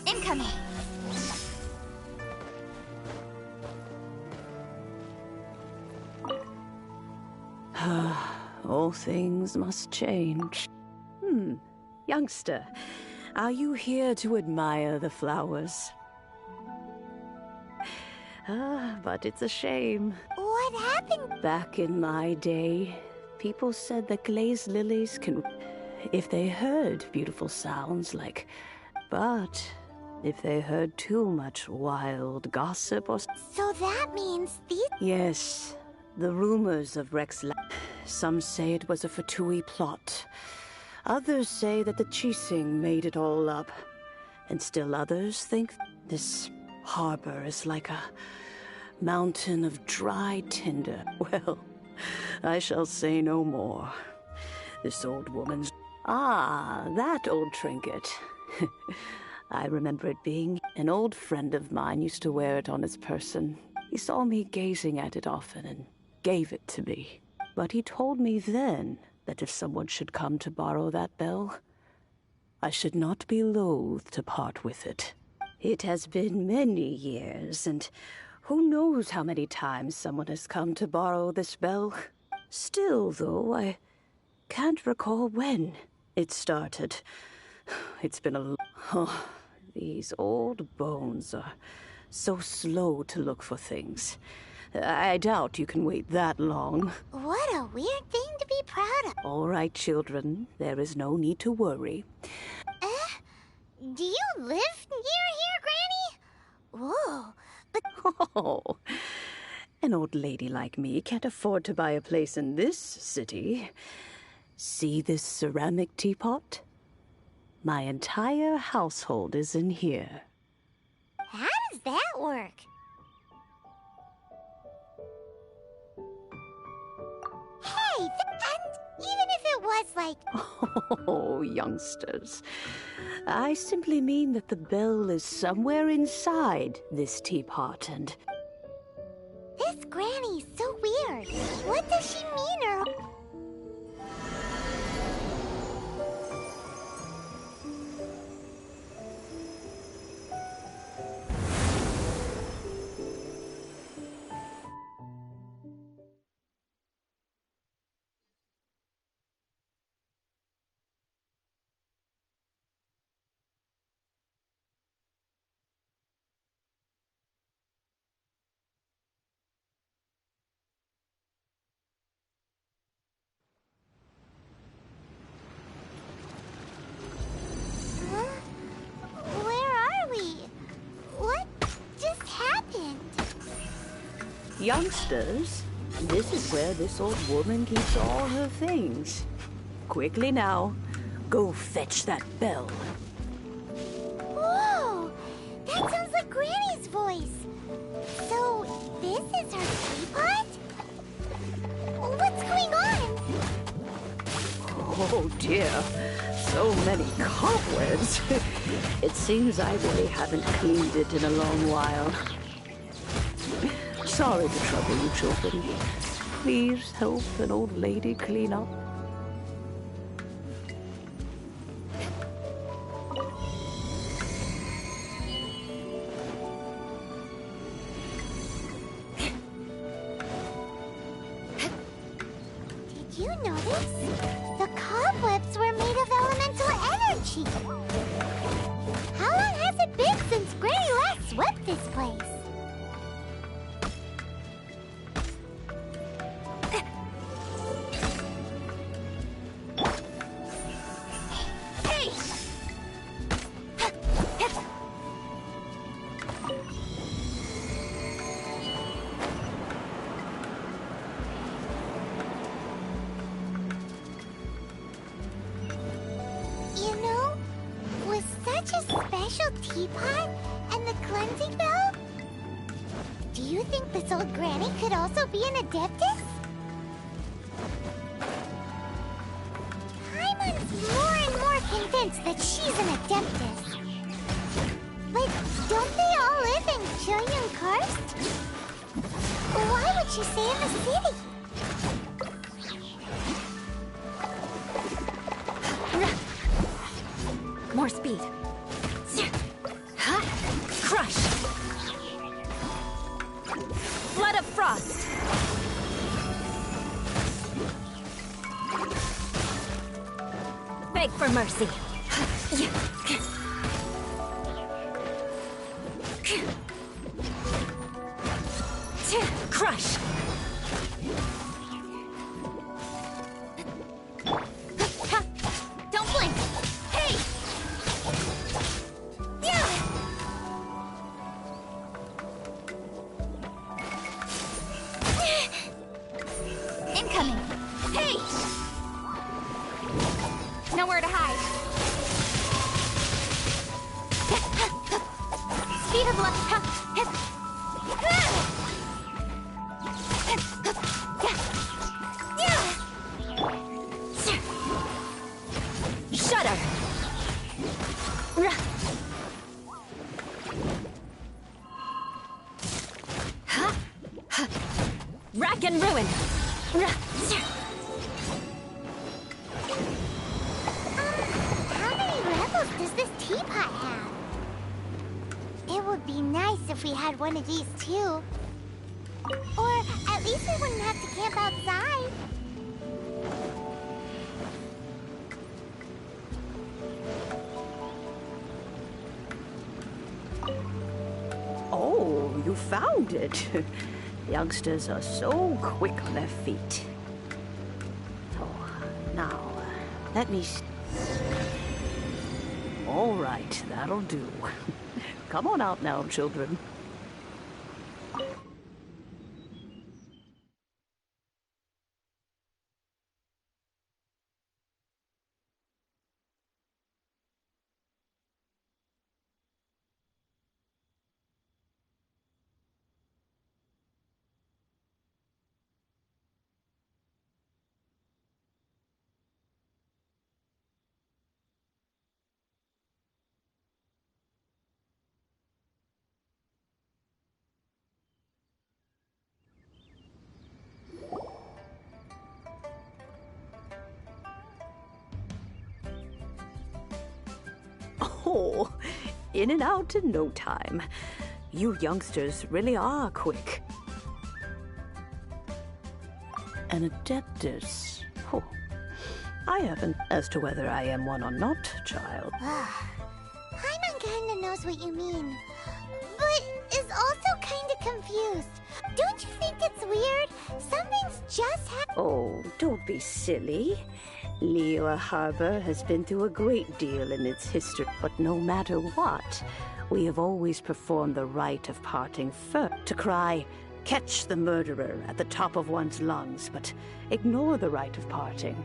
Incoming. All things must change. Youngster, are you here to admire the flowers? But it's a shame. What happened? Back in my day, people said that glazed lilies can... if they heard beautiful sounds like... But if they heard too much wild gossip or... So that means these... Yes, the rumors of Rex Some say it was a Fatui plot. Others say that the Chising made it all up. And still others think this harbor is like a mountain of dry tinder. Well, I shall say no more. This old woman's... Ah, that old trinket. I remember it being... An old friend of mine used to wear it on his person. He saw me gazing at it often and gave it to me. But he told me then that if someone should come to borrow that bell, I should not be loath to part with it. It has been many years, and who knows how many times someone has come to borrow this bell. Still, though, I can't recall when it started. It's been a... Oh, these old bones are so slow to look for things. I doubt you can wait that long. What a weird thing to be proud of. All right, children. There is no need to worry. Do you live near here, Granny? Whoa, but... Oh, an old lady like me can't afford to buy a place in this city. See this ceramic teapot? My entire household is in here. How does that work? Hey, and even if it was like... Oh, youngsters. I simply mean that the bell is somewhere inside this teapot, and... This Granny's so weird. What does she mean, or... Youngsters, this is where this old woman keeps all her things. Quickly now, go fetch that bell. Whoa! That sounds like Granny's voice. So, this is her teapot? What's going on? Oh dear, so many cobwebs. It seems I really haven't cleaned it in a long while. Sorry to trouble you, children. Please help an old lady clean up. Did you notice? The cobwebs were made of elemental energy. How long has it been since Granny last swept this place? Teapot and the cleansing bell? Do you think this old Granny could also be an Adeptus? Paimon's more and more convinced that she's an Adeptus. But don't they all live in Chilyang Karst? Why would she stay in the city? More speed. Crush! Flood of frost! Beg for mercy. Crush! Don't blink! Hey! Incoming! Hey! Nowhere to hide. Speed of light. Shudder! Rack and ruin! be nice if we had one of these too. Or at least we wouldn't have to camp outside. Oh, you found it. Youngsters are so quick on their feet. Oh, now, let me see. All right, that'll do. Come on out now, children. Oh, in and out in no time. You youngsters really are quick. An Adeptus. Oh, I haven't as to whether I am one or not, child. Paimon kinda knows what you mean, but is also kinda confused. Don't you think it's weird? Something's just happened. Oh, don't be silly. Liyue Harbor has been through a great deal in its history, but no matter what, we have always performed the rite of parting first. To cry, "Catch the murderer," at the top of one's lungs, but ignore the rite of parting.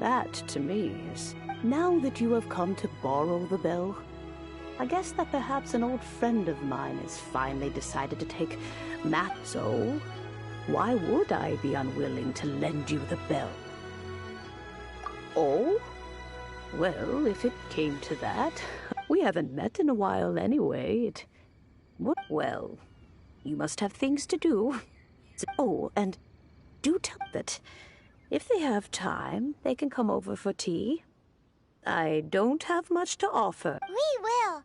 That, to me, is... Now that you have come to borrow the bell, I guess that perhaps an old friend of mine has finally decided to take So, why would I be unwilling to lend you the bell? Oh? Well, if it came to that, we haven't met in a while anyway. Well, you must have things to do. Oh, and do tell that if they have time, they can come over for tea. I don't have much to offer. We will.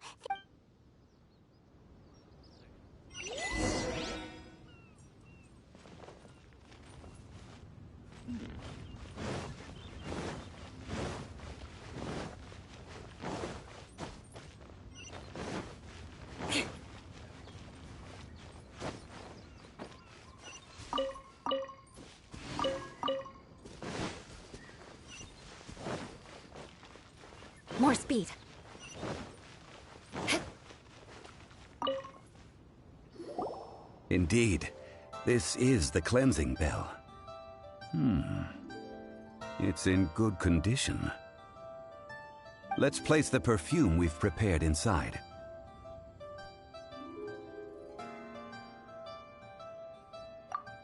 More speed. Indeed, this is the cleansing bell. It's in good condition. Let's place the perfume we've prepared inside.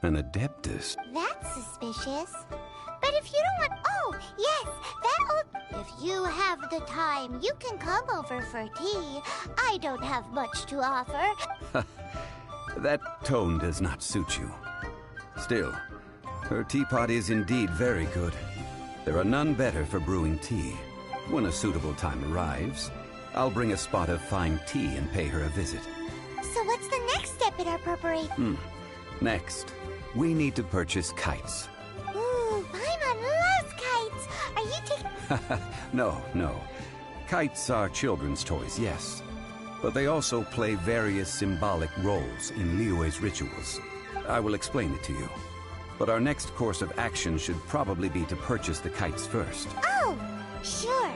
An Adeptus. That's suspicious. But if you don't want... Oh, yes, that'll... If you have the time, you can come over for tea. I don't have much to offer. That tone does not suit you. Still, her teapot is indeed very good. There are none better for brewing tea. When a suitable time arrives, I'll bring a spot of fine tea and pay her a visit. So what's the next step in our preparation? Next, we need to purchase kites. Ooh, Paimon loves kites! Are you taking... No. Kites are children's toys, yes. But they also play various symbolic roles in Liyue's rituals. I will explain it to you. But our next course of action should probably be to purchase the kites first. Oh, sure.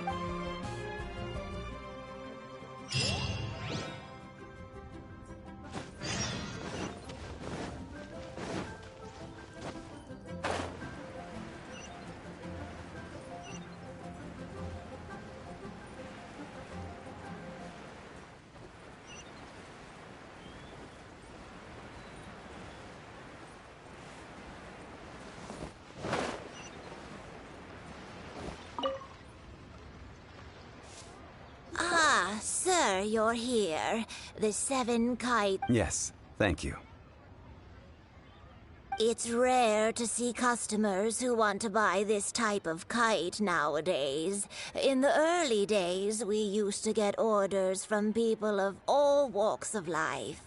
Sir, you're here. The 7 kites. Yes, thank you. It's rare to see customers who want to buy this type of kite nowadays. In the early days, we used to get orders from people of all walks of life.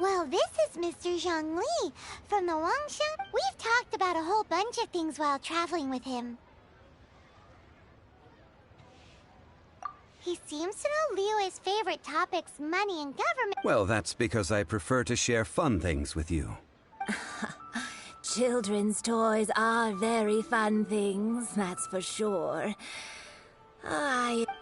Well, this is Mr. Zhongli from the Wangsheng. We've talked about a whole bunch of things while traveling with him. He seems to know Liyue's favorite topics, money and government. Well, that's because I prefer to share fun things with you. Children's toys are very fun things, that's for sure.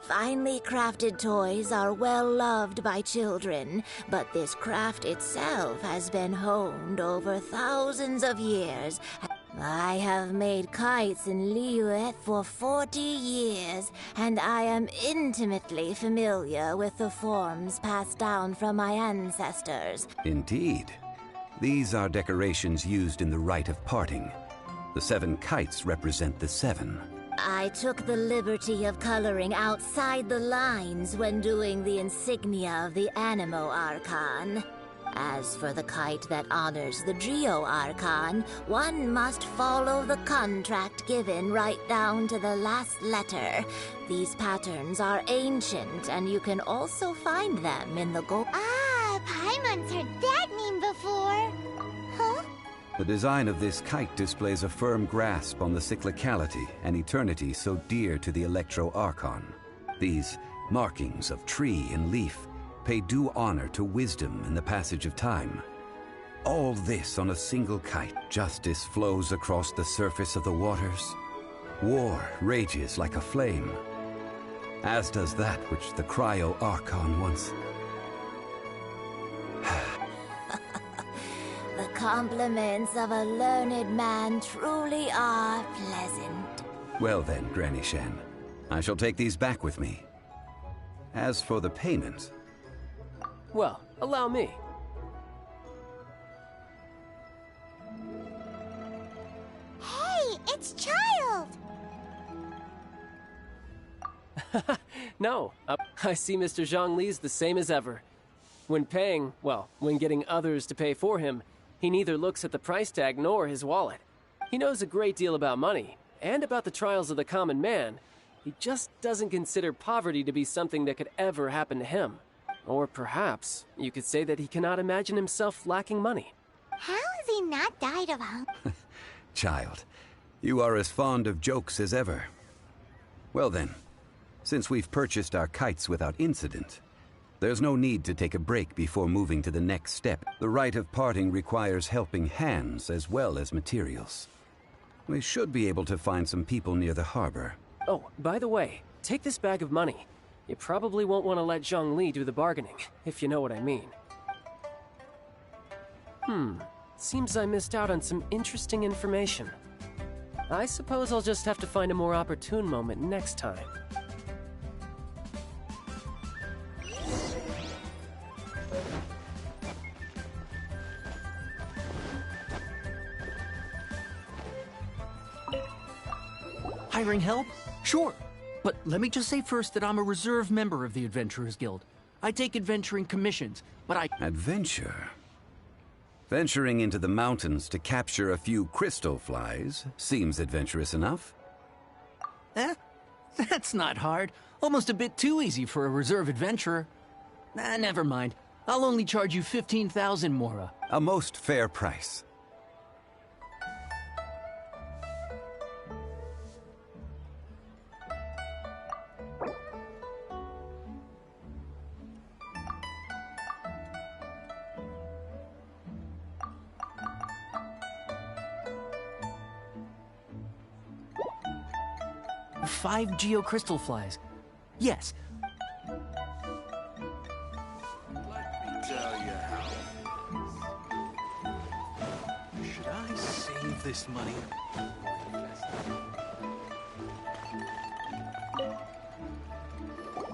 Finely crafted toys are well loved by children, but this craft itself has been honed over thousands of years. I have made kites in Liyue for 40 years, and I am intimately familiar with the forms passed down from my ancestors. Indeed. These are decorations used in the rite of parting. The 7 kites represent the 7. I took the liberty of coloring outside the lines when doing the insignia of the Animo Archon. As for the kite that honors the Geo Archon, one must follow the contract given right down to the last letter. These patterns are ancient, and you can also find them in the gold. Paimon's heard that name before. Huh? The design of this kite displays a firm grasp on the cyclicality and eternity so dear to the Electro Archon. These markings of tree and leaf pay due honor to wisdom and the passage of time. All this on a single kite. Justice flows across the surface of the waters. War rages like a flame, as does that which the Cryo Archon once... The compliments of a learned man truly are pleasant. Well then, Granny Shan, I shall take these back with me. As for the payment... Well, allow me. Hey, it's Child! No, I see Mr. Zhongli's the same as ever. When paying, well, when getting others to pay for him, he neither looks at the price tag nor his wallet. He knows a great deal about money, and about the trials of the common man. He just doesn't consider poverty to be something that could ever happen to him. Or perhaps, you could say that he cannot imagine himself lacking money. How has he not died of hunger? Child, you are as fond of jokes as ever. Well then, since we've purchased our kites without incident, there's no need to take a break before moving to the next step. The rite of parting requires helping hands as well as materials. We should be able to find some people near the harbor. Oh, by the way, take this bag of money. You probably won't want to let Zhongli do the bargaining, if you know what I mean. Seems I missed out on some interesting information. I suppose I'll just have to find a more opportune moment next time. Hiring help? Sure. But let me just say first that I'm a reserve member of the Adventurers Guild. I take adventuring commissions, but I... Adventure? Venturing into the mountains to capture a few crystal flies seems adventurous enough. That's not hard. Almost a bit too easy for a reserve adventurer. Never mind. I'll only charge you 15,000 Mora. A most fair price. Five geocrystal flies. Yes. Tell you how. Should I save this money?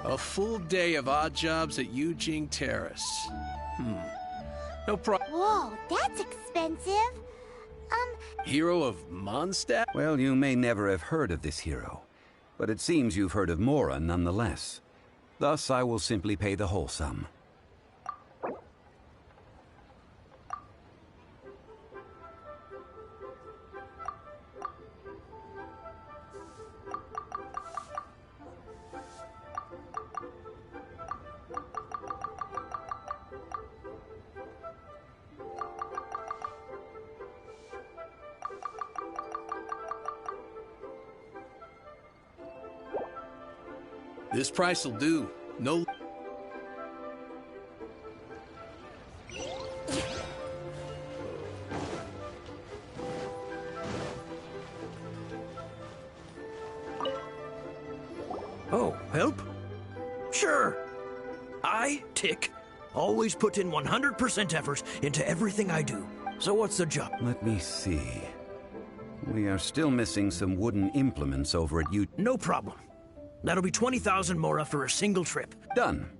A full day of odd jobs at Yujing Terrace. No problem. Whoa, that's expensive. Hero of Mondstadt? Well, you may never have heard of this hero, but it seems you've heard of Mora nonetheless. Thus, I will simply pay the whole sum. This price'll do. No... Oh, help? Sure. I, Tick, always put in 100% effort into everything I do. So what's the job? Let me see. We are still missing some wooden implements over at U... No problem. That'll be 20,000 mora for a single trip. Done.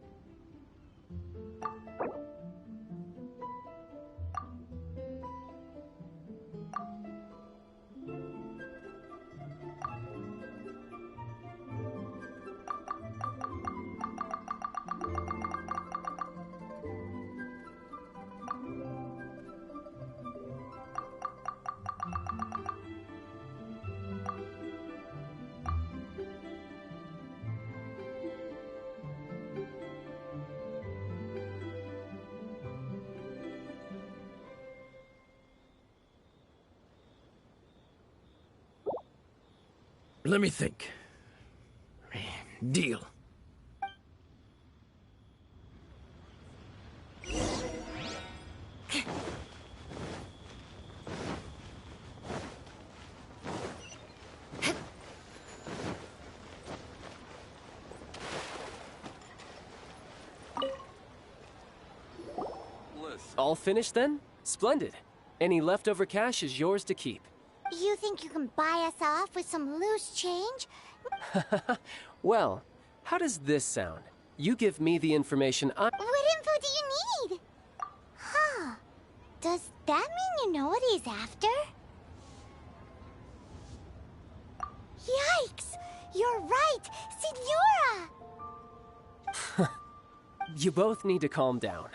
Let me think. Deal. All finished then? Splendid. Any leftover cash is yours to keep. You think you can buy us off with some loose change? Well, how does this sound? You give me the information I... What info do you need? Huh. Does that mean you know what he's after? Yikes! You're right! Signora! You both need to calm down.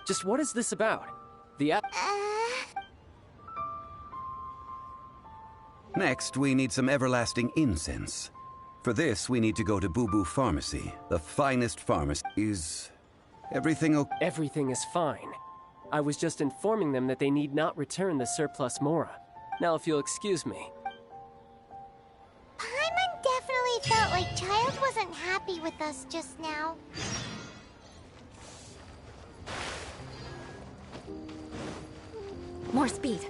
Just what is this about? Next, we need some everlasting incense. For this, we need to go to Boo Boo Pharmacy. The finest pharmacy. Is everything okay? Everything is fine. I was just informing them that they need not return the surplus mora. Now, if you'll excuse me. Paimon definitely felt like Child wasn't happy with us just now. More speed.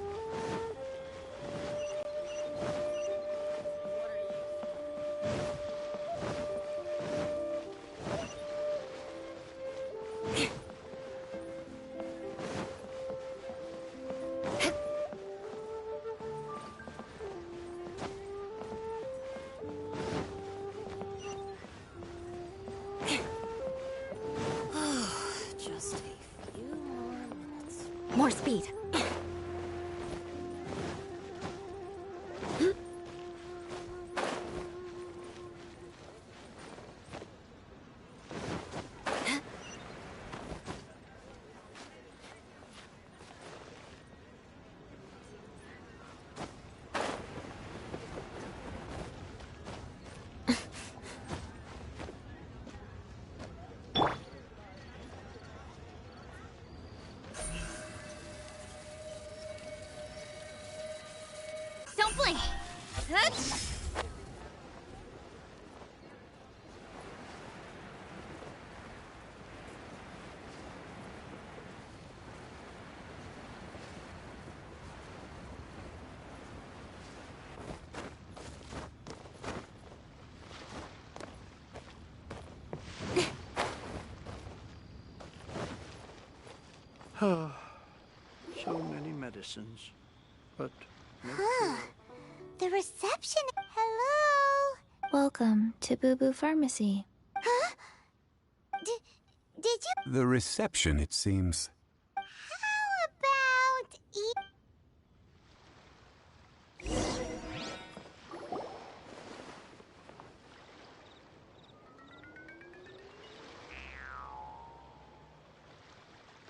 Just a few more minutes. More speed. Don't blink. So many medicines, but no Huh. The reception... Hello? Welcome to Boo Boo Pharmacy. Huh? Did you... The reception, it seems.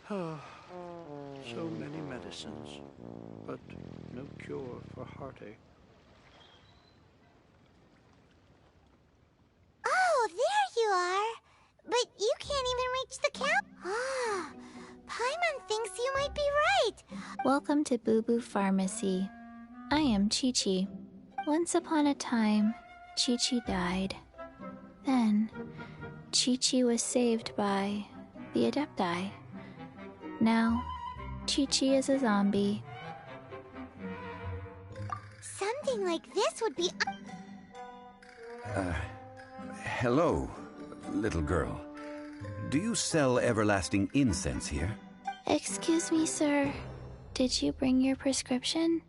How about... So many medicines, but no cure for heartache. Oh, there you are. But you can't even reach the count. Ah, Paimon thinks you might be right. Welcome to Boo Boo Pharmacy. I am Chi-Chi. Once upon a time, Chi-Chi died. Then, Chi-Chi was saved by the Adepti. Now, Chi-Chi is a zombie. Something like this would be... Hello, little girl. Do you sell everlasting incense here? Excuse me, sir. Did you bring your prescription?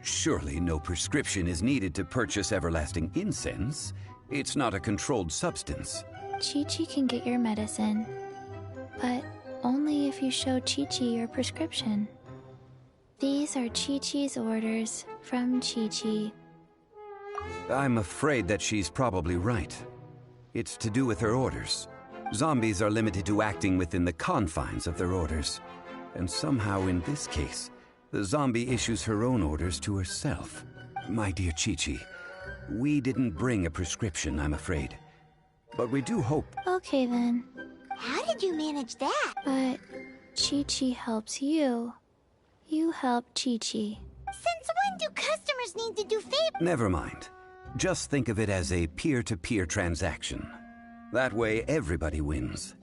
Surely no prescription is needed to purchase everlasting incense. It's not a controlled substance. Chi-Chi can get your medicine, but only if you show Chi-Chi your prescription. These are Chi-Chi's orders from Chi-Chi. I'm afraid that she's probably right. It's to do with her orders. Zombies are limited to acting within the confines of their orders. And somehow in this case, the zombie issues her own orders to herself. My dear Chi-Chi, we didn't bring a prescription, I'm afraid. But we do hope... Okay then. How did you manage that? But Chi-Chi helps you. You help Chi-Chi. Since when do customers need to do favors? Never mind. Just think of it as a peer-to-peer transaction. That way everybody wins.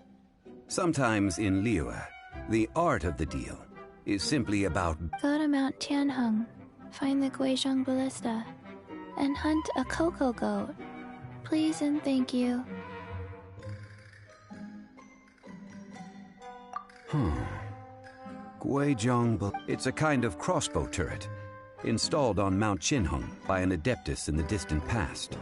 Sometimes in Liyue, the art of the deal is simply about... Go to Mount Tianheng, find the Guizhong Ballista, and hunt a cocoa goat. Please and thank you. It's a kind of crossbow turret, installed on Mount Tianheng by an adeptus in the distant past.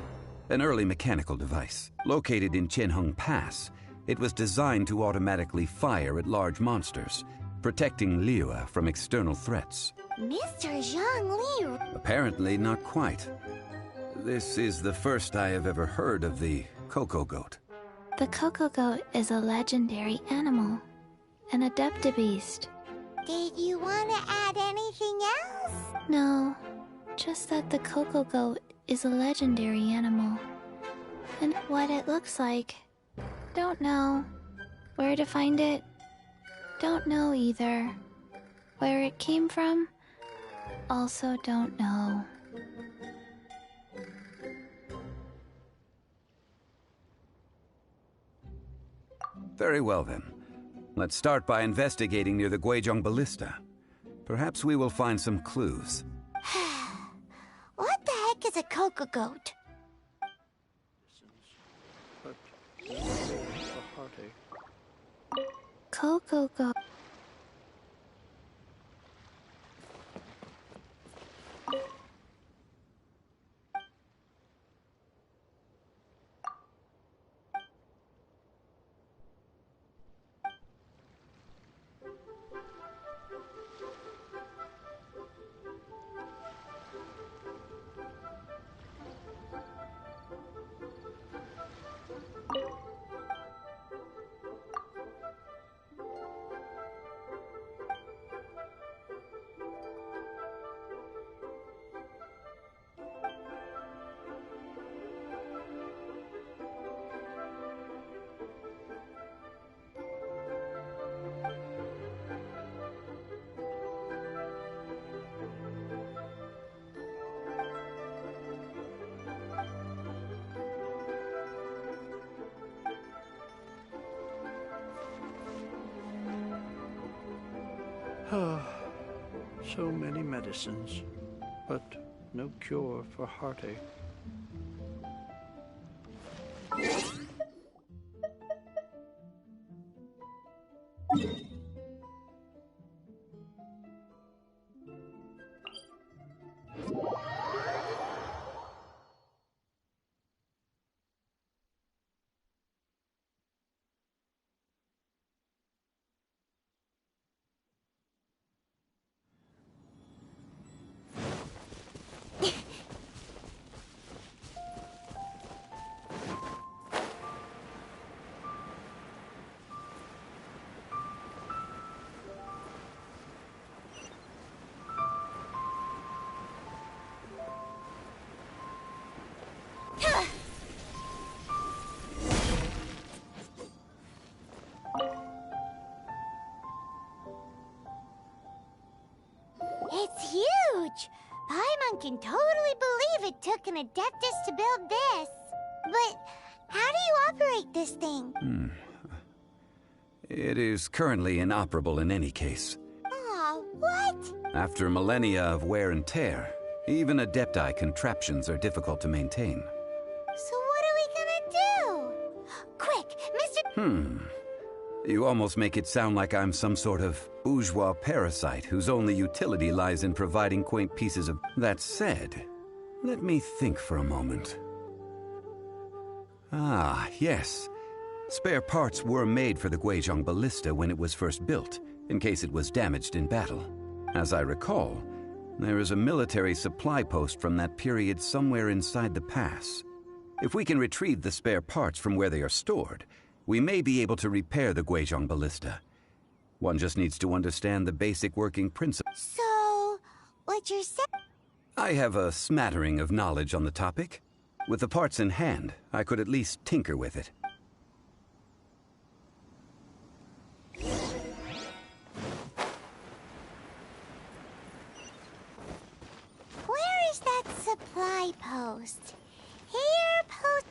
An early mechanical device. Located in Tianheng Pass, it was designed to automatically fire at large monsters, protecting Liyue from external threats. Mr. Zhongli... Apparently not quite. This is the first I have ever heard of the cocoa goat. The cocoa goat is a legendary animal, an adeptibeast. Did you want to add anything else? No, just that the cocoa goat is a legendary animal. And what it looks like, don't know. Where to find it, don't know either. Where it came from, also don't know. Very well then. Let's start by investigating near the Guizhong Ballista. Perhaps we will find some clues. What the heck is a cocoa goat? Cocoa goat. So many medicines, but no cure for heartache. It's huge! Paimon can totally believe it took took an adeptus to build this. But how do you operate this thing? It is currently inoperable in any case. Aw, what? After millennia of wear and tear, even adepti contraptions are difficult to maintain. So what are we gonna do? Quick, Mr. You almost make it sound like I'm some sort of bourgeois parasite whose only utility lies in providing quaint pieces of... That said, let me think for a moment. Ah, yes. Spare parts were made for the Guizhong Ballista when it was first built, in case it was damaged in battle. As I recall, there is a military supply post from that period somewhere inside the pass. If we can retrieve the spare parts from where they are stored, we may be able to repair the Guizhong Ballista. One just needs to understand the basic working principles. So, what you're saying... I have a smattering of knowledge on the topic. With the parts in hand, I could at least tinker with it. Where is that supply post? Here, post...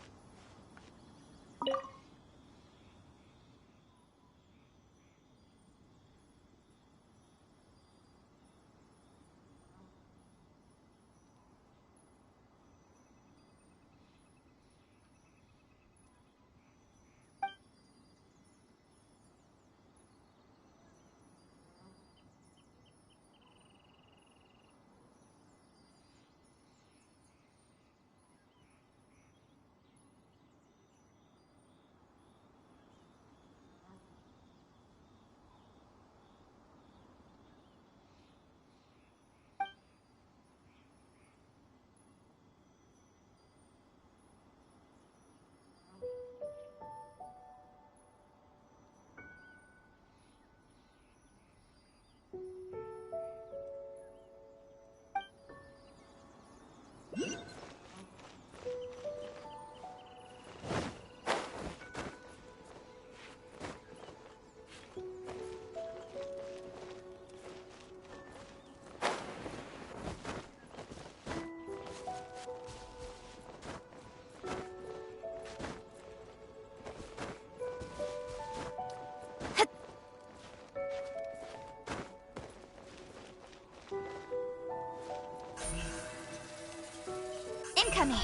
Incoming!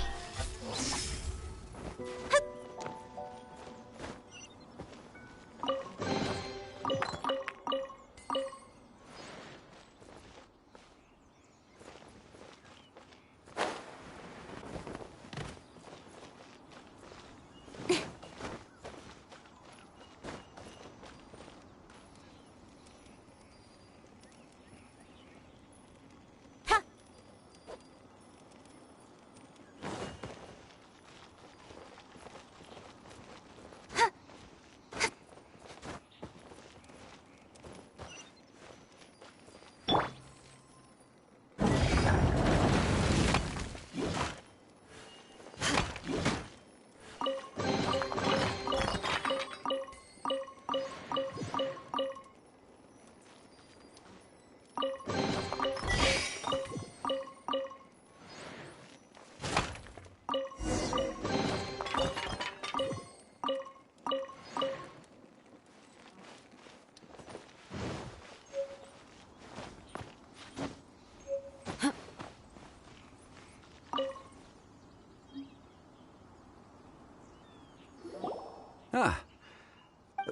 Ah,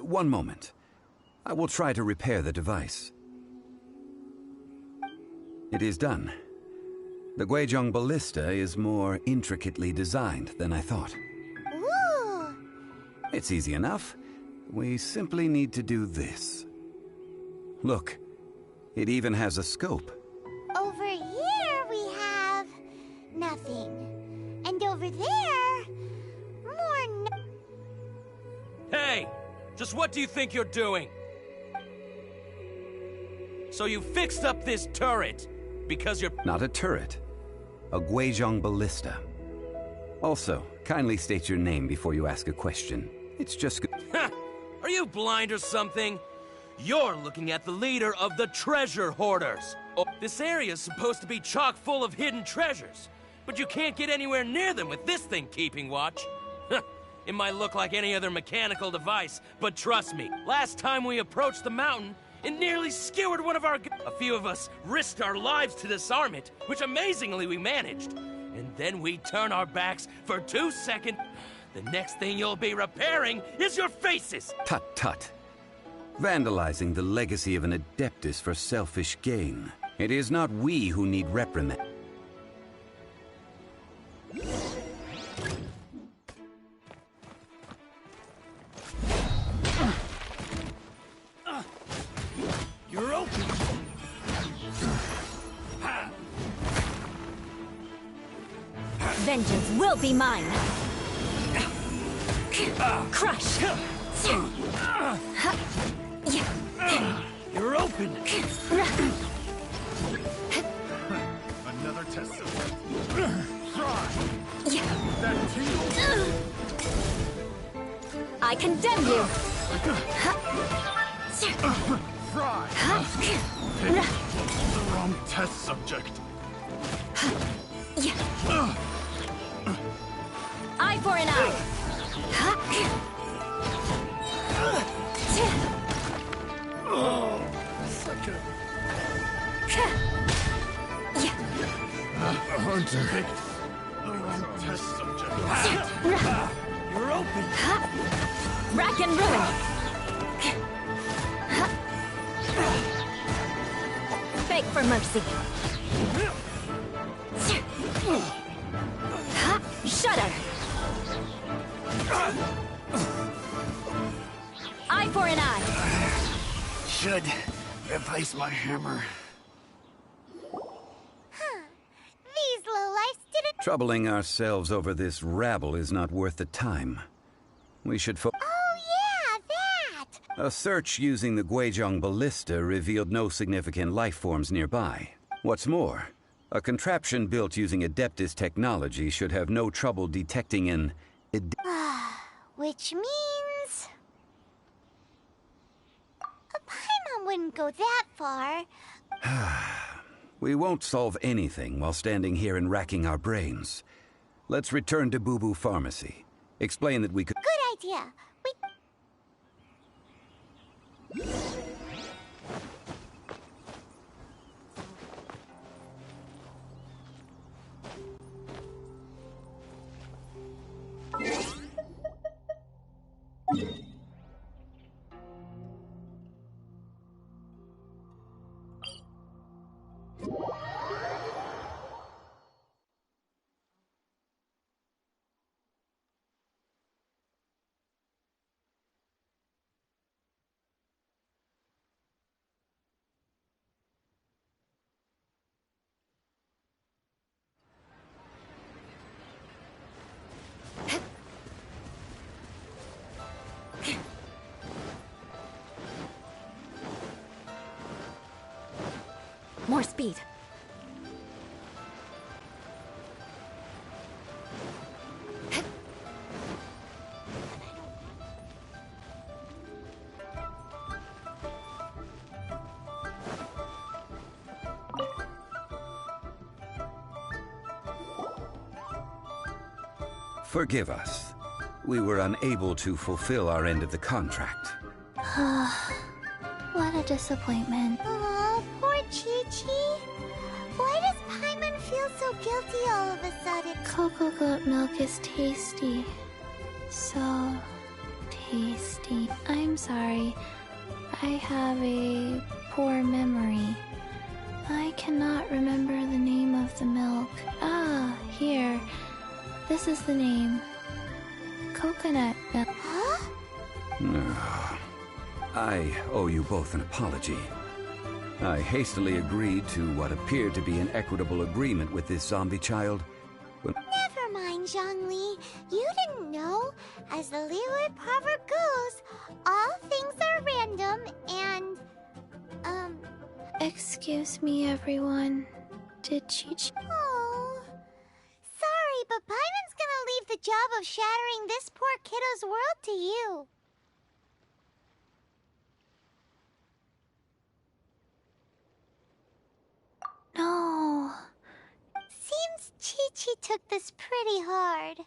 one moment. I will try to repair the device. It is done. The Guizhong Ballista is more intricately designed than I thought. Ooh! It's easy enough. We simply need to do this. Look, it even has a scope. Over here we have... nothing. And over there... more Hey! Just what do you think you're doing? So you fixed up this turret because you're... Not a turret. A Guizhong Ballista. Also, kindly state your name before you ask a question. It's just good. Ha! Are you blind or something? You're looking at the leader of the treasure hoarders. Oh, this area is supposed to be chock full of hidden treasures. but you can't get anywhere near them with this thing keeping watch. It might look like any other mechanical device, but trust me, last time we approached the mountain, it nearly skewered one of our... A few of us risked our lives to disarm it, which amazingly we managed. And then we turn our backs for 2 seconds. The next thing you'll be repairing is your faces! Tut tut. Vandalizing the legacy of an Adeptus for selfish gain. It is not we who need reprimand. You're open. Vengeance will be mine. Crush. You're open. Another test subject. Try. That tingle. I condemn you. Try. Pick the wrong test subject. Eye for an eye. Such a... Hunter picked the wrong test subject. You're open. Rack and ruin. Beg for mercy. Shudder. Eye for an eye. Should replace my hammer. These lowlifes didn't... Troubling ourselves over this rabble is not worth the time. We should Oh yeah, that! A search using the Guizhong ballista revealed no significant life forms nearby. What's more, a contraption built using Adeptus technology should have no trouble detecting an... Which means... A Paimon wouldn't go that far. We won't solve anything while standing here and racking our brains. Let's return to Boo Boo Pharmacy. Explain that we could... Good idea. More speed. Forgive us. We were unable to fulfill our end of the contract. What a disappointment. Aw, poor Chi-Chi. Why does Paimon feel so guilty all of a sudden? Cocoa goat milk is tasty. So tasty. I'm sorry. I have a poor memory. I cannot remember the name of the milk. Ah, here. This is the name. Coconut milk. Huh? I owe you both an apology. I hastily agreed to what appeared to be an equitable agreement with this zombie child. Never mind, Zhongli. You didn't know. As the Liyue proverb goes, all things are random and... Excuse me, everyone. Did Chi-Chi... Oh... Sorry, but Paimon's gonna leave the job of shattering this poor kiddo's world to you. No. Seems Chi-Chi took this pretty hard.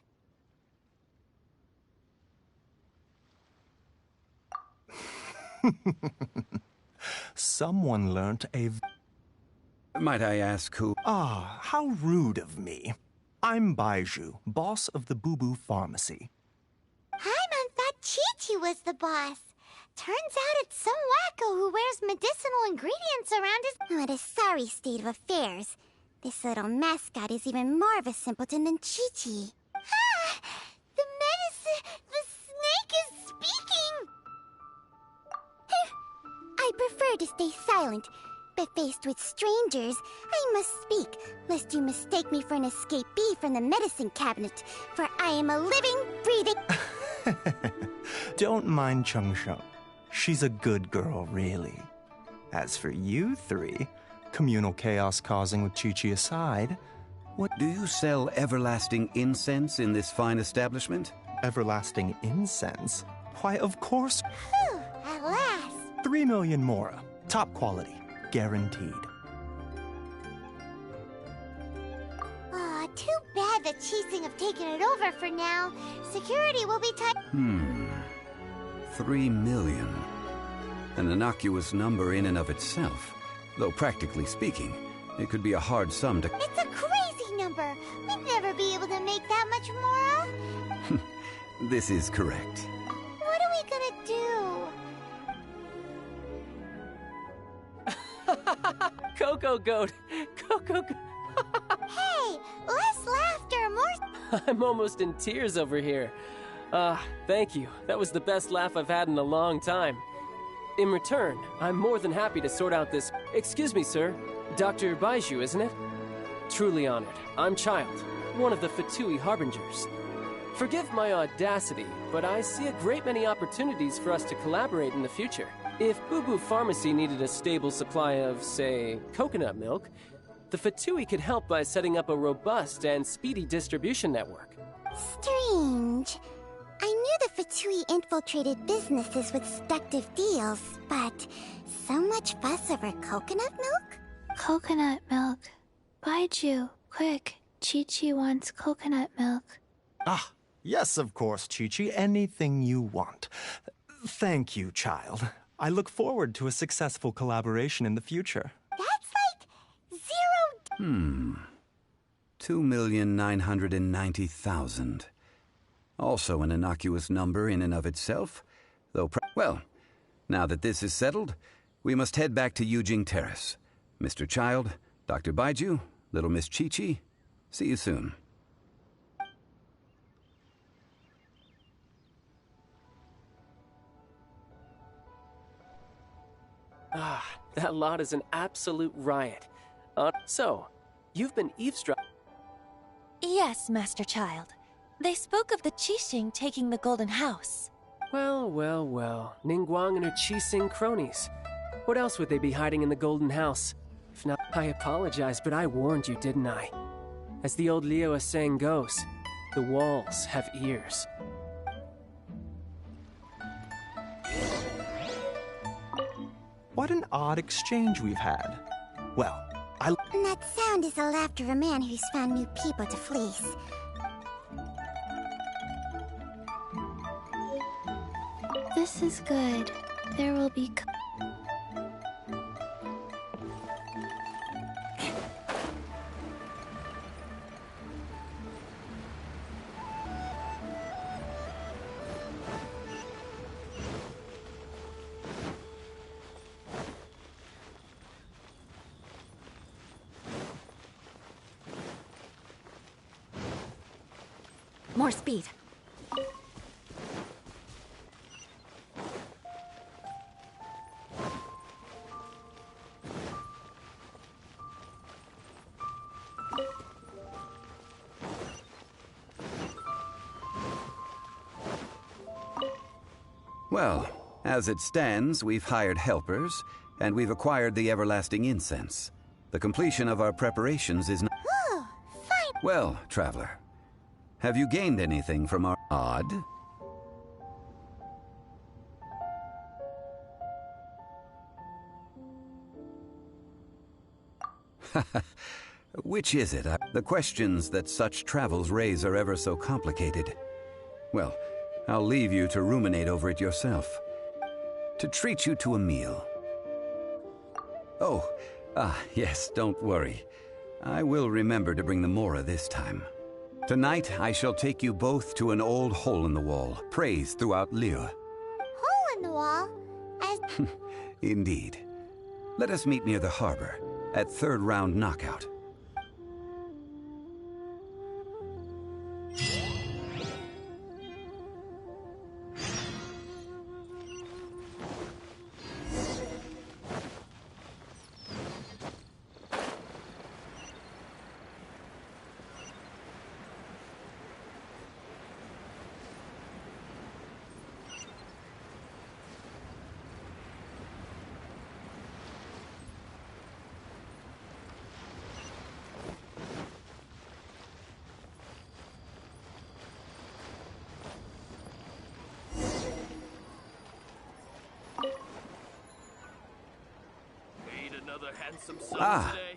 Someone learnt a... Might I ask who? Ah, how rude of me. I'm Baiju, boss of the Boo Boo Pharmacy. I thought Chi-Chi was the boss. Turns out it's some wacko who wears medicinal ingredients around his... What a sorry state of affairs. This little mascot is even more of a simpleton than Chi-Chi. Ah! The medicine... The snake is speaking! I prefer to stay silent, but faced with strangers, I must speak, lest you mistake me for an escapee from the medicine cabinet, for I am a living, breathing... Don't mind Chung Sheng. She's a good girl, really. As for you three, communal chaos causing with Chi-Chi aside, what do you sell everlasting incense in this fine establishment? Everlasting incense? Why, of course. Whew, at last. 3 million mora. Top quality. Guaranteed. Aw, too bad the Chi-Sing have taken it over for now. Security will be tight. 3 million. An innocuous number in and of itself. Though practically speaking, it could be a hard sum to... It's a crazy number. We'd never be able to make that much mora. This is correct. What are we gonna do? Coco Goat! Coco Goat! Hey, less laughter, more... I'm almost in tears over here. Thank you. That was the best laugh I've had in a long time. In return, I'm more than happy to sort out this... Excuse me, sir. Dr. Baiju, isn't it? Truly honored. I'm Child, one of the Fatui Harbingers. Forgive my audacity, but I see a great many opportunities for us to collaborate in the future. If Boo Boo Pharmacy needed a stable supply of, say, coconut milk, the Fatui could help by setting up a robust and speedy distribution network. Strange. I knew the Fatui infiltrated businesses with seductive deals, but so much fuss over coconut milk? Coconut milk. Baiju, quick. Chi-Chi wants coconut milk. Ah, yes, of course, Chi-Chi. Anything you want. Thank you, child. I look forward to a successful collaboration in the future. That's like 0... 2,990,000. Also an innocuous number in and of itself, though well, now that this is settled, we must head back to Yujing Terrace. Mr. Child, Dr. Baiju, little Miss Chi-Chi, see you soon. That lot is an absolute riot. So, you've been eavesdropping. Yes, Master Child. They spoke of the Qixing taking the Golden House. Well, well, well. Ningguang and her Qixing cronies. What else would they be hiding in the Golden House? If not, I apologize, but I warned you, didn't I? As the old Liu saying goes, the walls have ears. What an odd exchange we've had. Well, And that sound is the laughter of a man who's found new people to fleece. This is good. There will be... More speed. Well, as it stands, we've hired helpers, and we've acquired the everlasting incense. The completion of our preparations is not... Oh, fine. Well, traveler, have you gained anything from our... Odd? Which is it? The questions that such travels raise are ever so complicated. Well, I'll leave you to ruminate over it yourself. To treat you to a meal. Oh, yes, don't worry. I will remember to bring the Mora this time. Tonight, I shall take you both to an old hole in the wall, praised throughout Liyue. Hole in the wall? Indeed. Let us meet near the harbor, at third round knockout.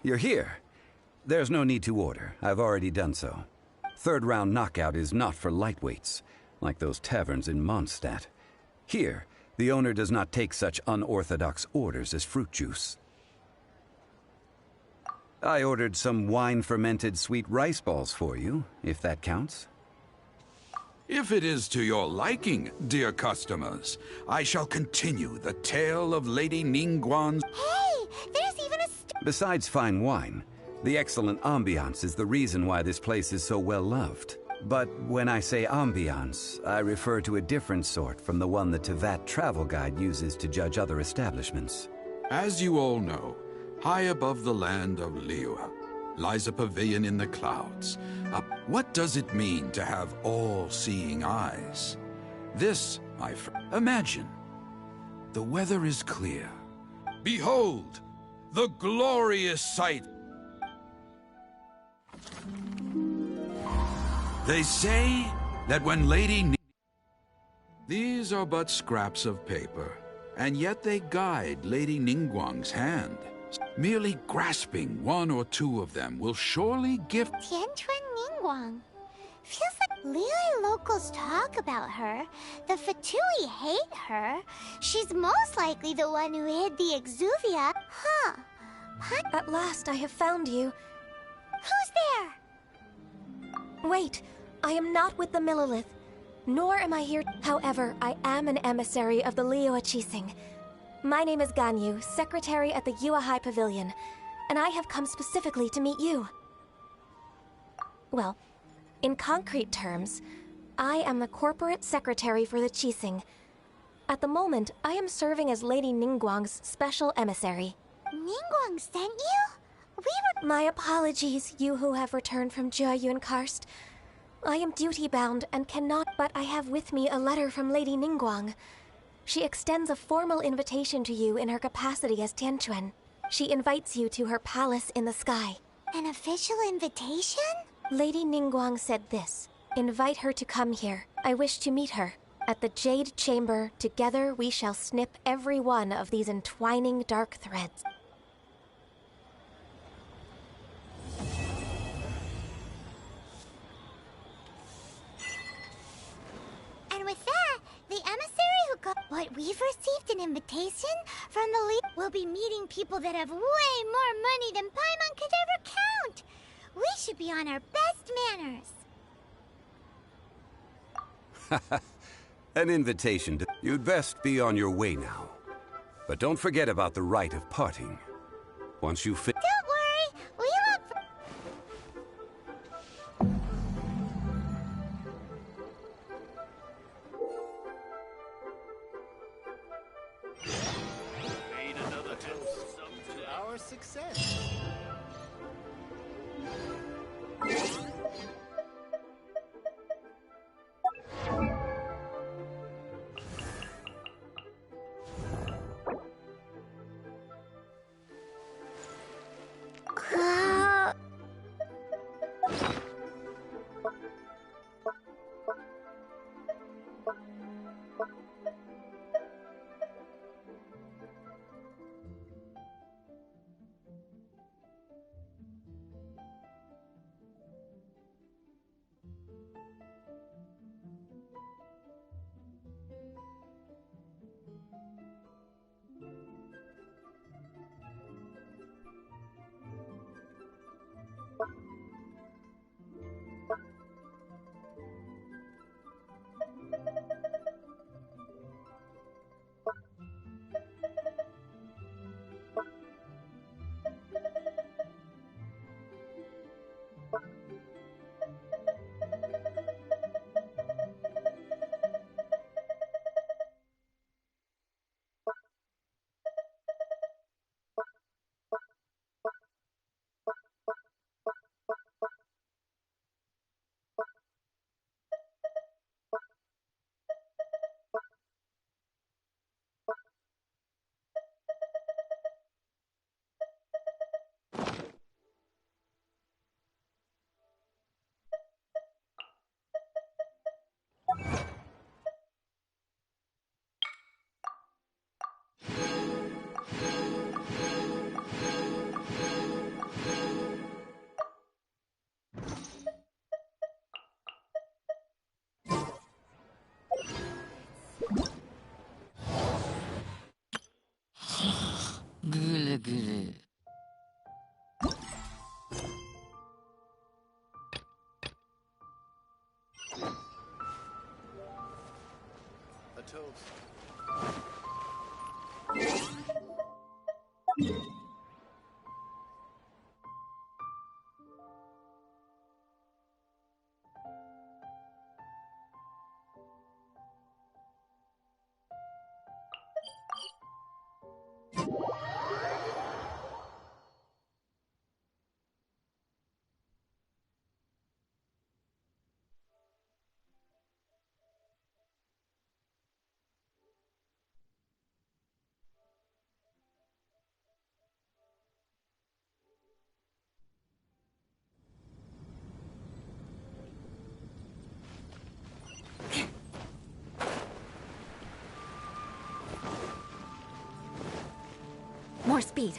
You're here. There's no need to order. I've already done so. Third round knockout is not for lightweights, like those taverns in Mondstadt. Here, the owner does not take such unorthodox orders as fruit juice. I ordered some wine-fermented sweet rice balls for you, if that counts. If it is to your liking, dear customers, I shall continue the tale of Lady Ningguang's... Hey, there's even a... Besides fine wine, the excellent ambiance is the reason why this place is so well loved. But when I say ambiance, I refer to a different sort from the one the Tevat travel guide uses to judge other establishments. As you all know, high above the land of Liyue lies a pavilion in the clouds. What does it mean to have all-seeing eyes? This, my friend, imagine. The weather is clear. Behold, the glorious sight. They say that when These are but scraps of paper, and yet they guide Lady Ningguang's hand. Merely grasping one or two of them will surely give... Tianquan Ningguang. Feels like Liyue locals talk about her. The Fatui hate her. She's most likely the one who hid the Exuvia. Huh. At last I have found you. Who's there? Wait, I am not with the Millelith, nor am I here. However, I am an emissary of the Liyue Qixing. My name is Ganyu, secretary at the Yuehai Pavilion, and I have come specifically to meet you. Well, in concrete terms, I am the corporate secretary for the Qixing. At the moment, I am serving as Lady Ningguang's special emissary. Ningguang sent you? My apologies, you who have returned from Jiayun Karst. I am duty-bound and cannot, but I have with me a letter from Lady Ningguang. She extends a formal invitation to you in her capacity as Tianquan. She invites you to her palace in the sky. An official invitation? Lady Ningguang said this. Invite her to come here. I wish to meet her. At the Jade Chamber, together we shall snip every one of these entwining dark threads. And with that, the emissary who got... What, we've received an invitation from the league? We'll be meeting people that have way more money than Paimon could ever count. We should be on our best manners. An invitation to... You'd best be on your way now. But don't forget about the rite of parting. Once you Don't worry, we won't... Made another toast to our success. A toast. More speed.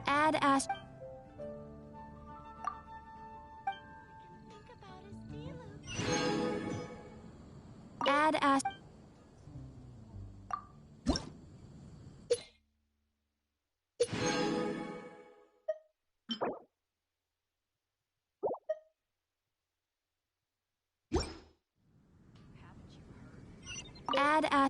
Add Ash. Add Ash. Add Ash.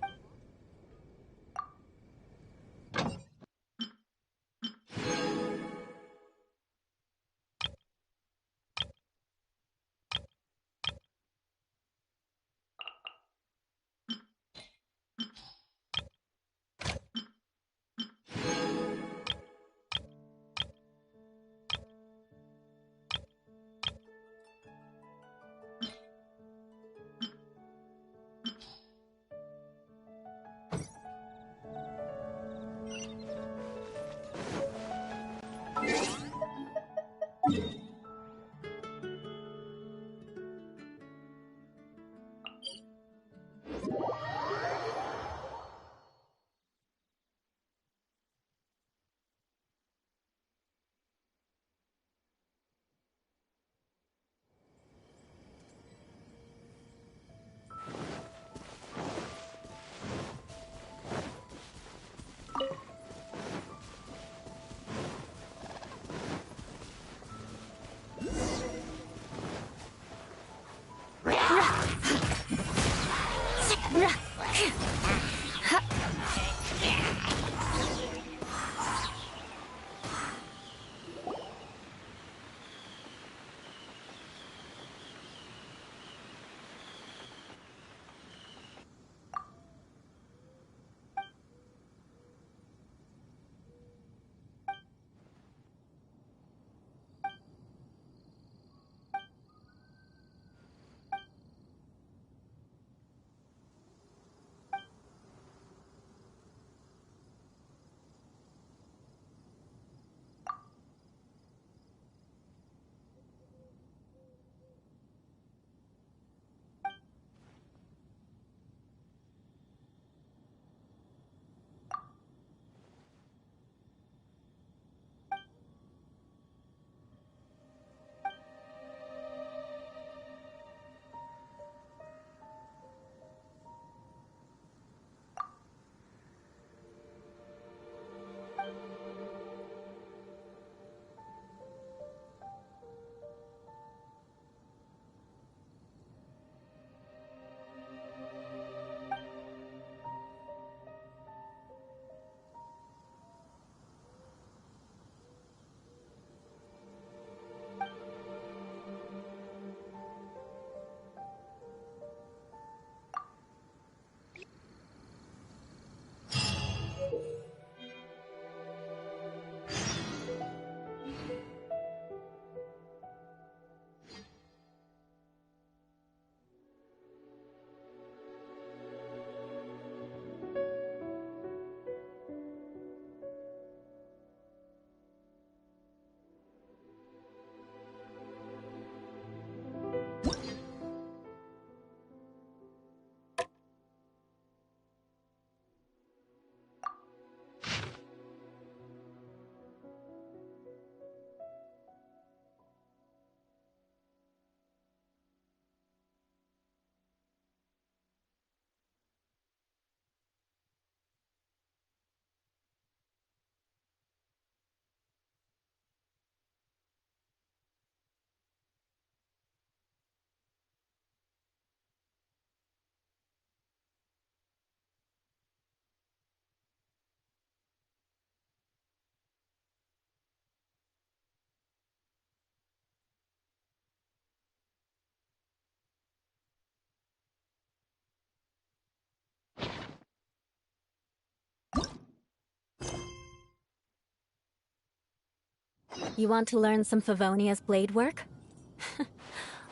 You want to learn some Favonia's blade work?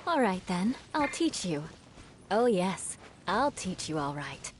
All right then, I'll teach you. Oh yes, I'll teach you all right.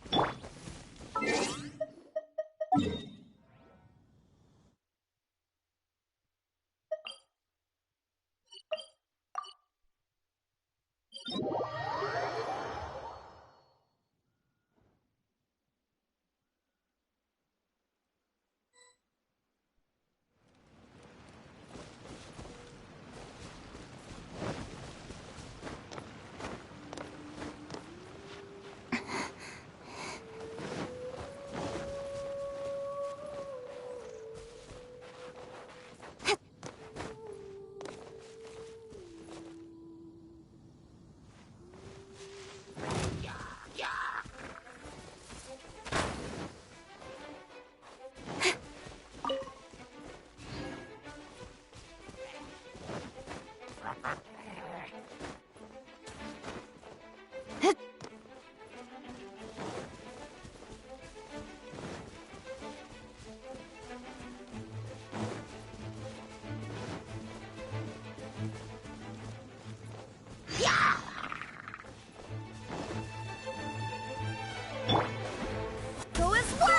Go as one!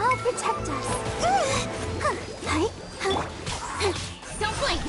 I'll protect us. Don't blink!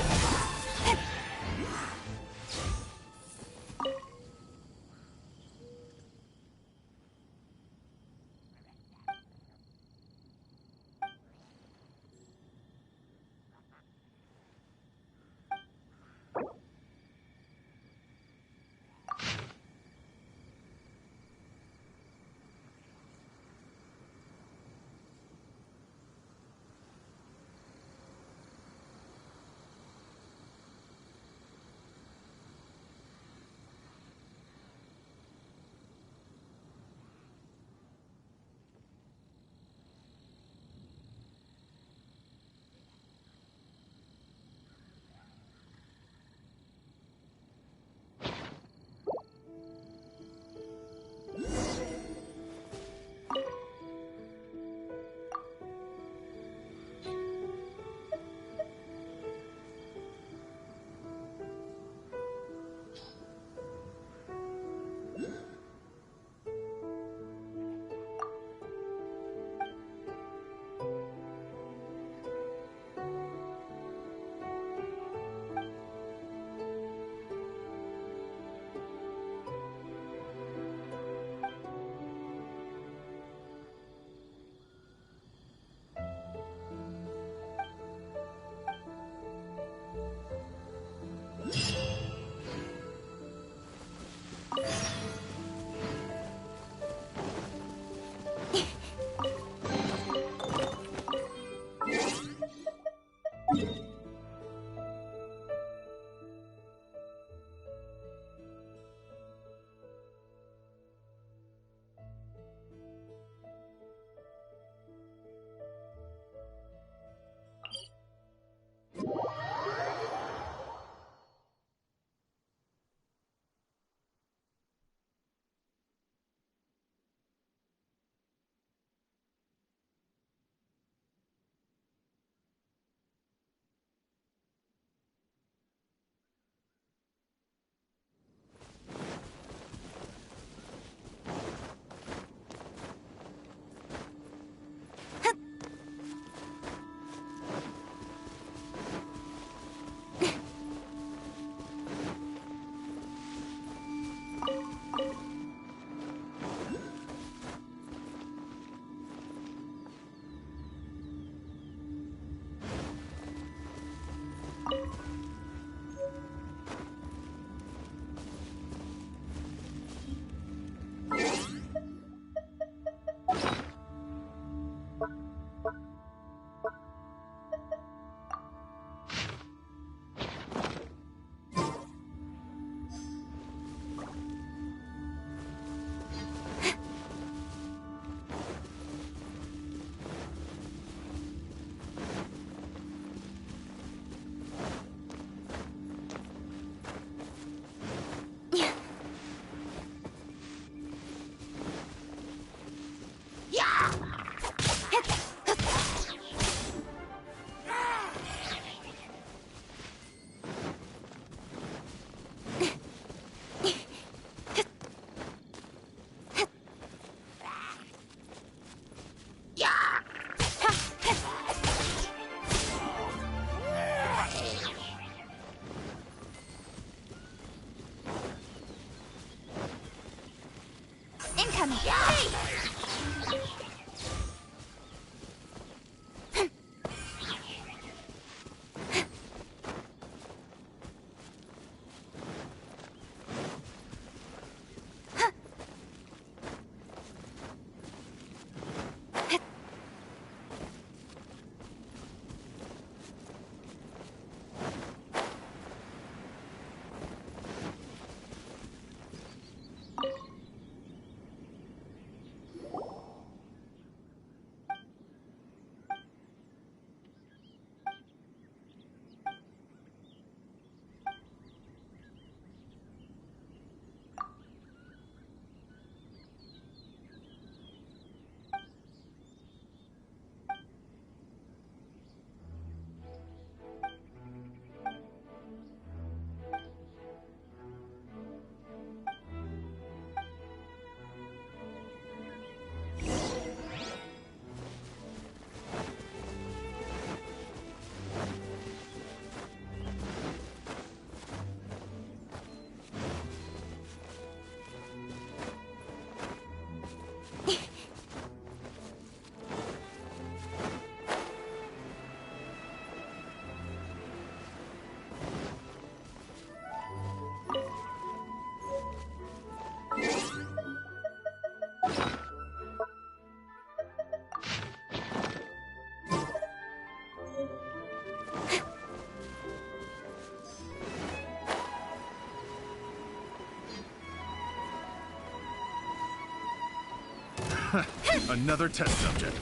Another test subject.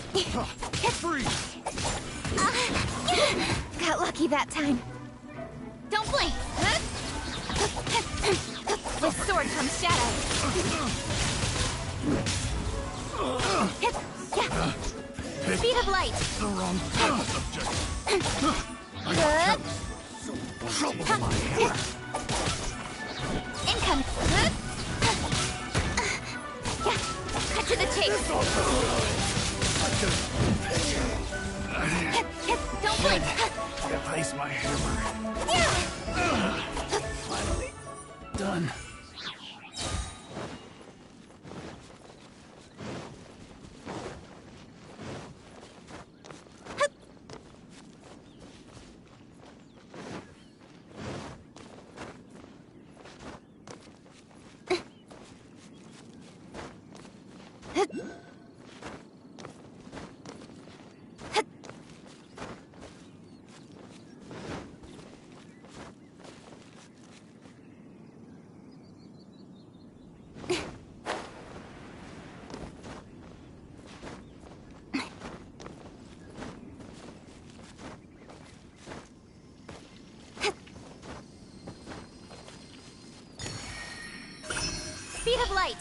Freeze! Got lucky that time. Don't blink! With sword comes shadow. Speed of light. The wrong test subject. Good. Incoming. Cut to the chase. Don't blink. Replace my hammer. Finally done. Speed of light.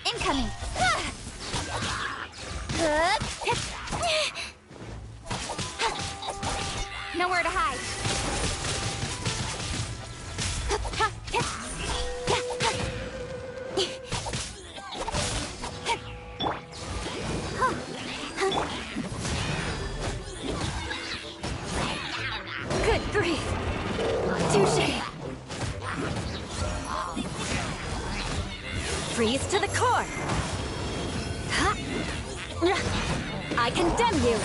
Incoming. Nowhere to hide. Good grief. Touché. Freeze to the core. I condemn you.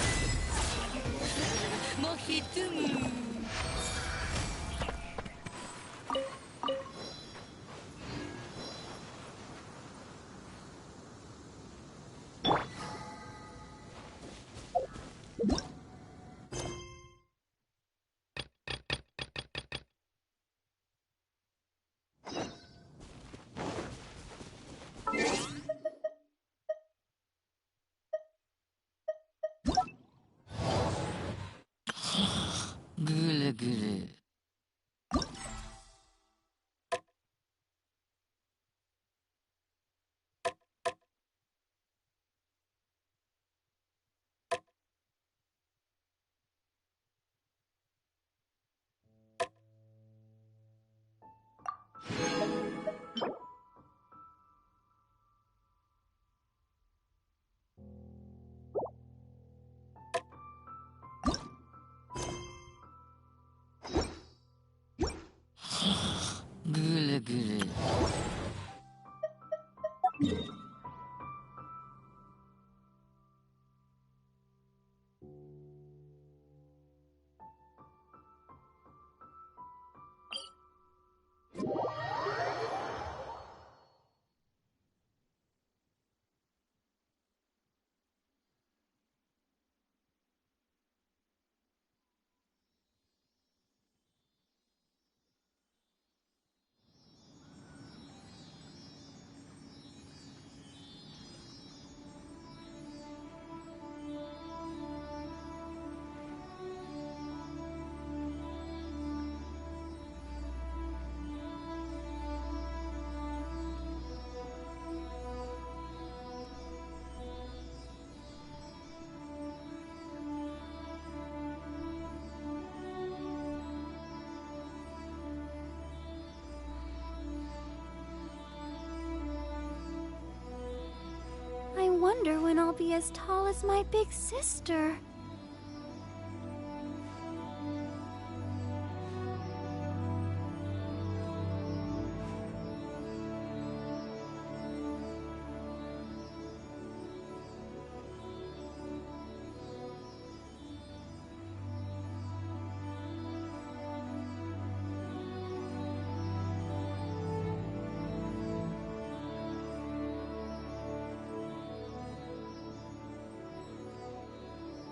wonder when I'll be as tall as my big sister.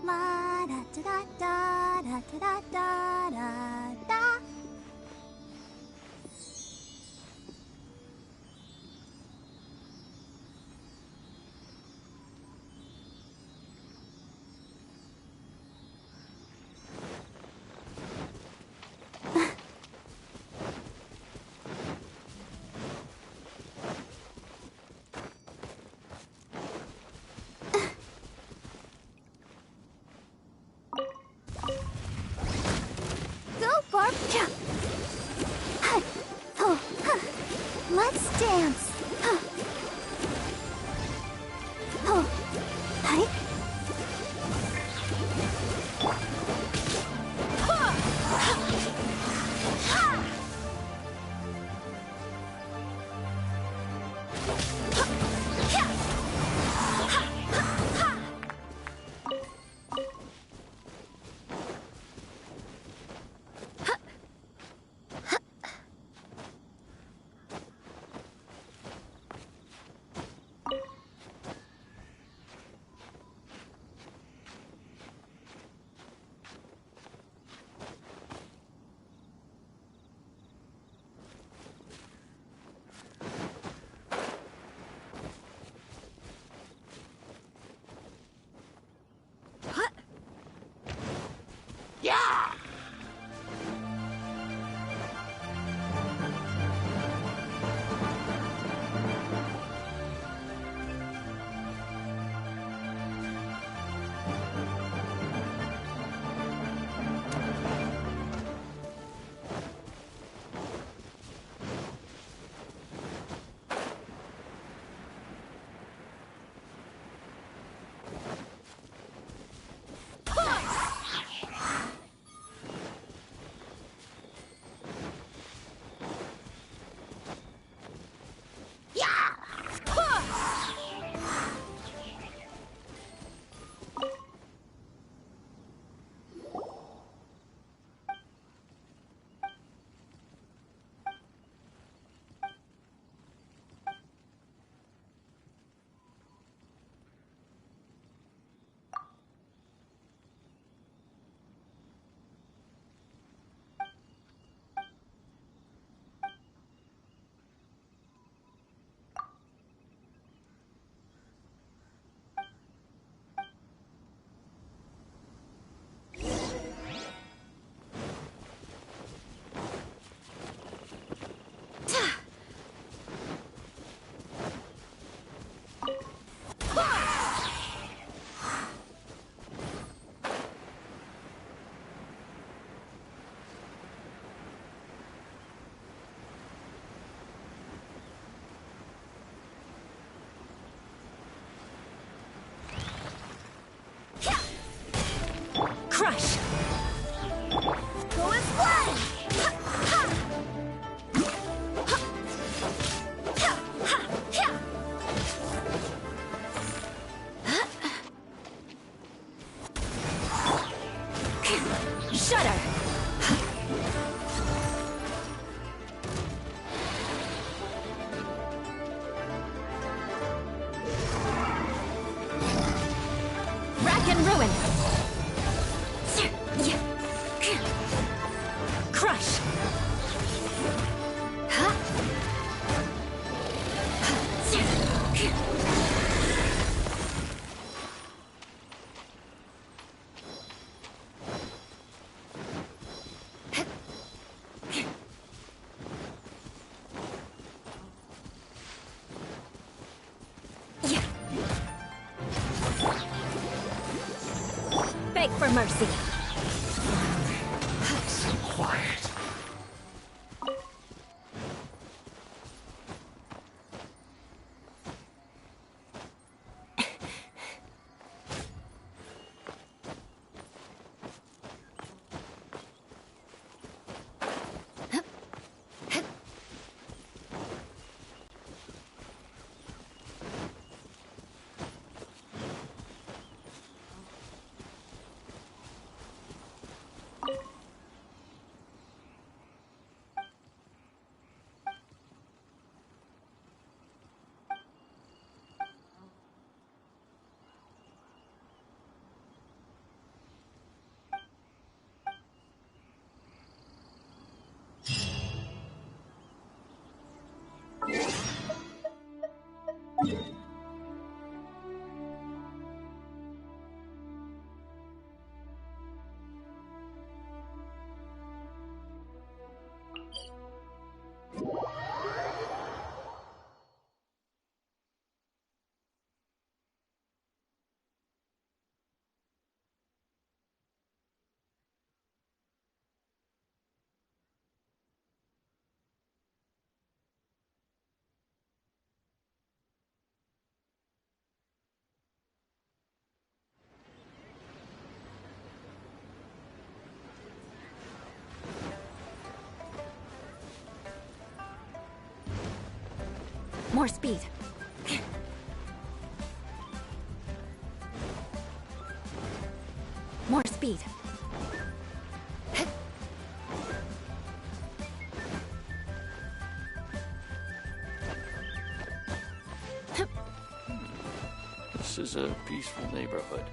La da da da da da da da da. Go, Barb! Let's dance! Hi! Crush! Go and play! Shudder! Rack and ruin! Crush! Beg for mercy. So quiet. More speed. More speed. This is a peaceful neighborhood.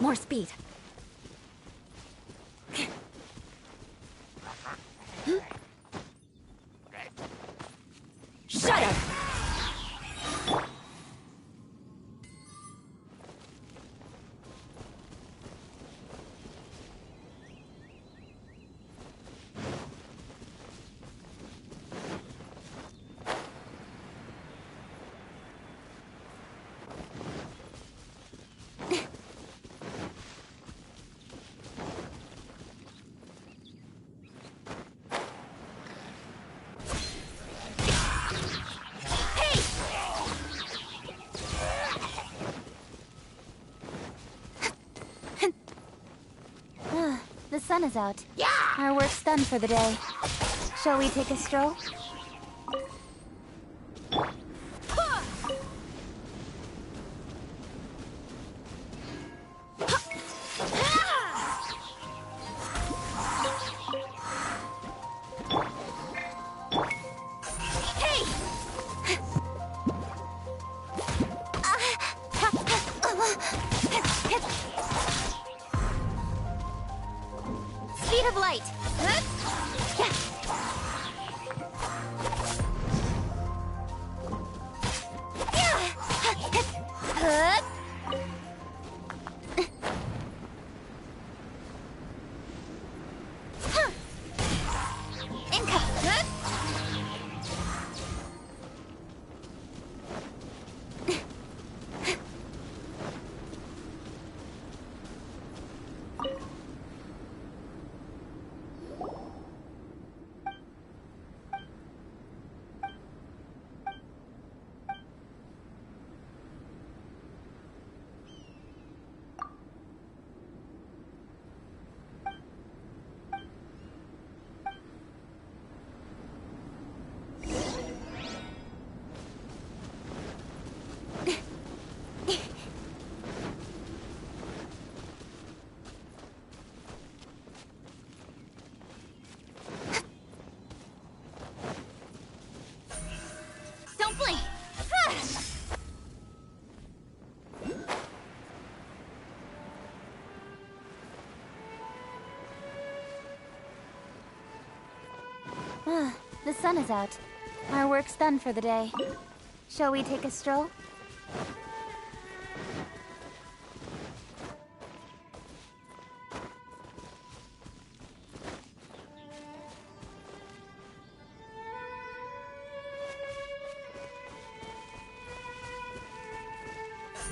More speed. Shut up! The sun is out. Yeah! Our work's done for the day. Shall we take a stroll? Speed of light. The sun is out. Our work's done for the day. Shall we take a stroll?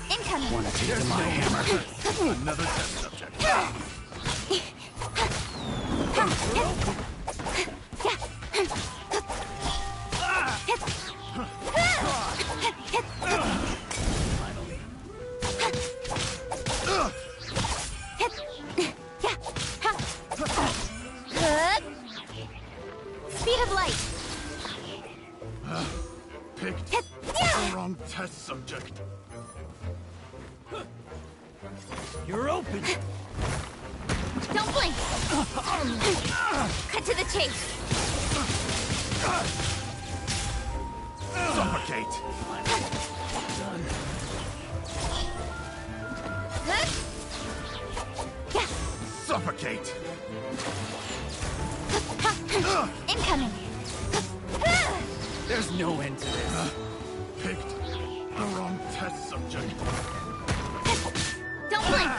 Incoming! Wanna take my hammer? Another test subject. Speed of light! Picked the wrong test subject. You're open! Don't blink! Cut to the chase! Suffocate! Done. Suffocate! Incoming! There's no end to this. Picked the wrong test subject. Don't blink!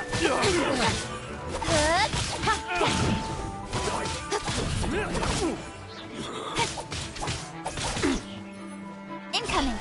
Incoming!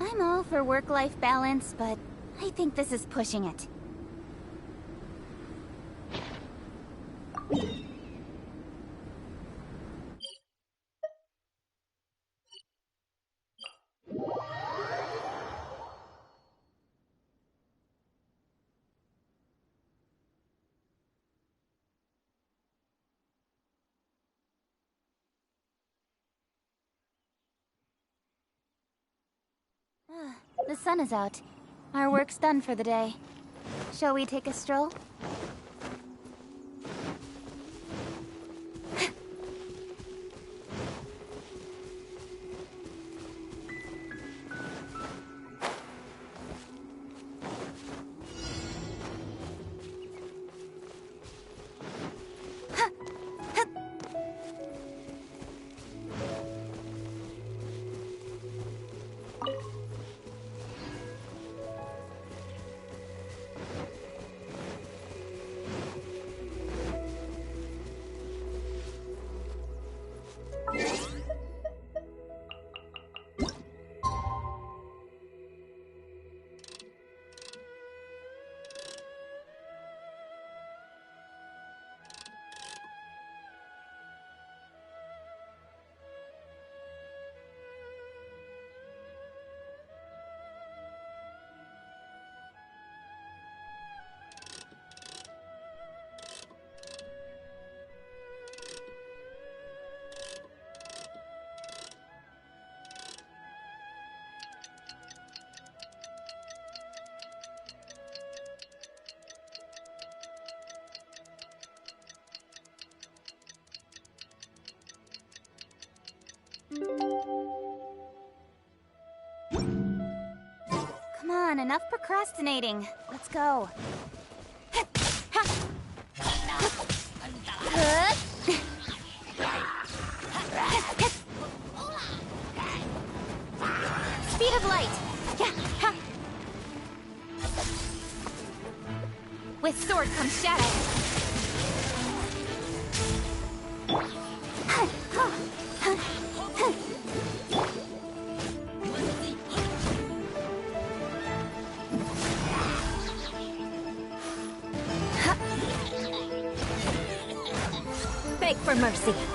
I'm all for work-life balance, but I think this is pushing it. The sun is out. Our work's done for the day. Shall we take a stroll? on, enough procrastinating. Let's go. Speed of light. With sword comes shadow. Beg for mercy.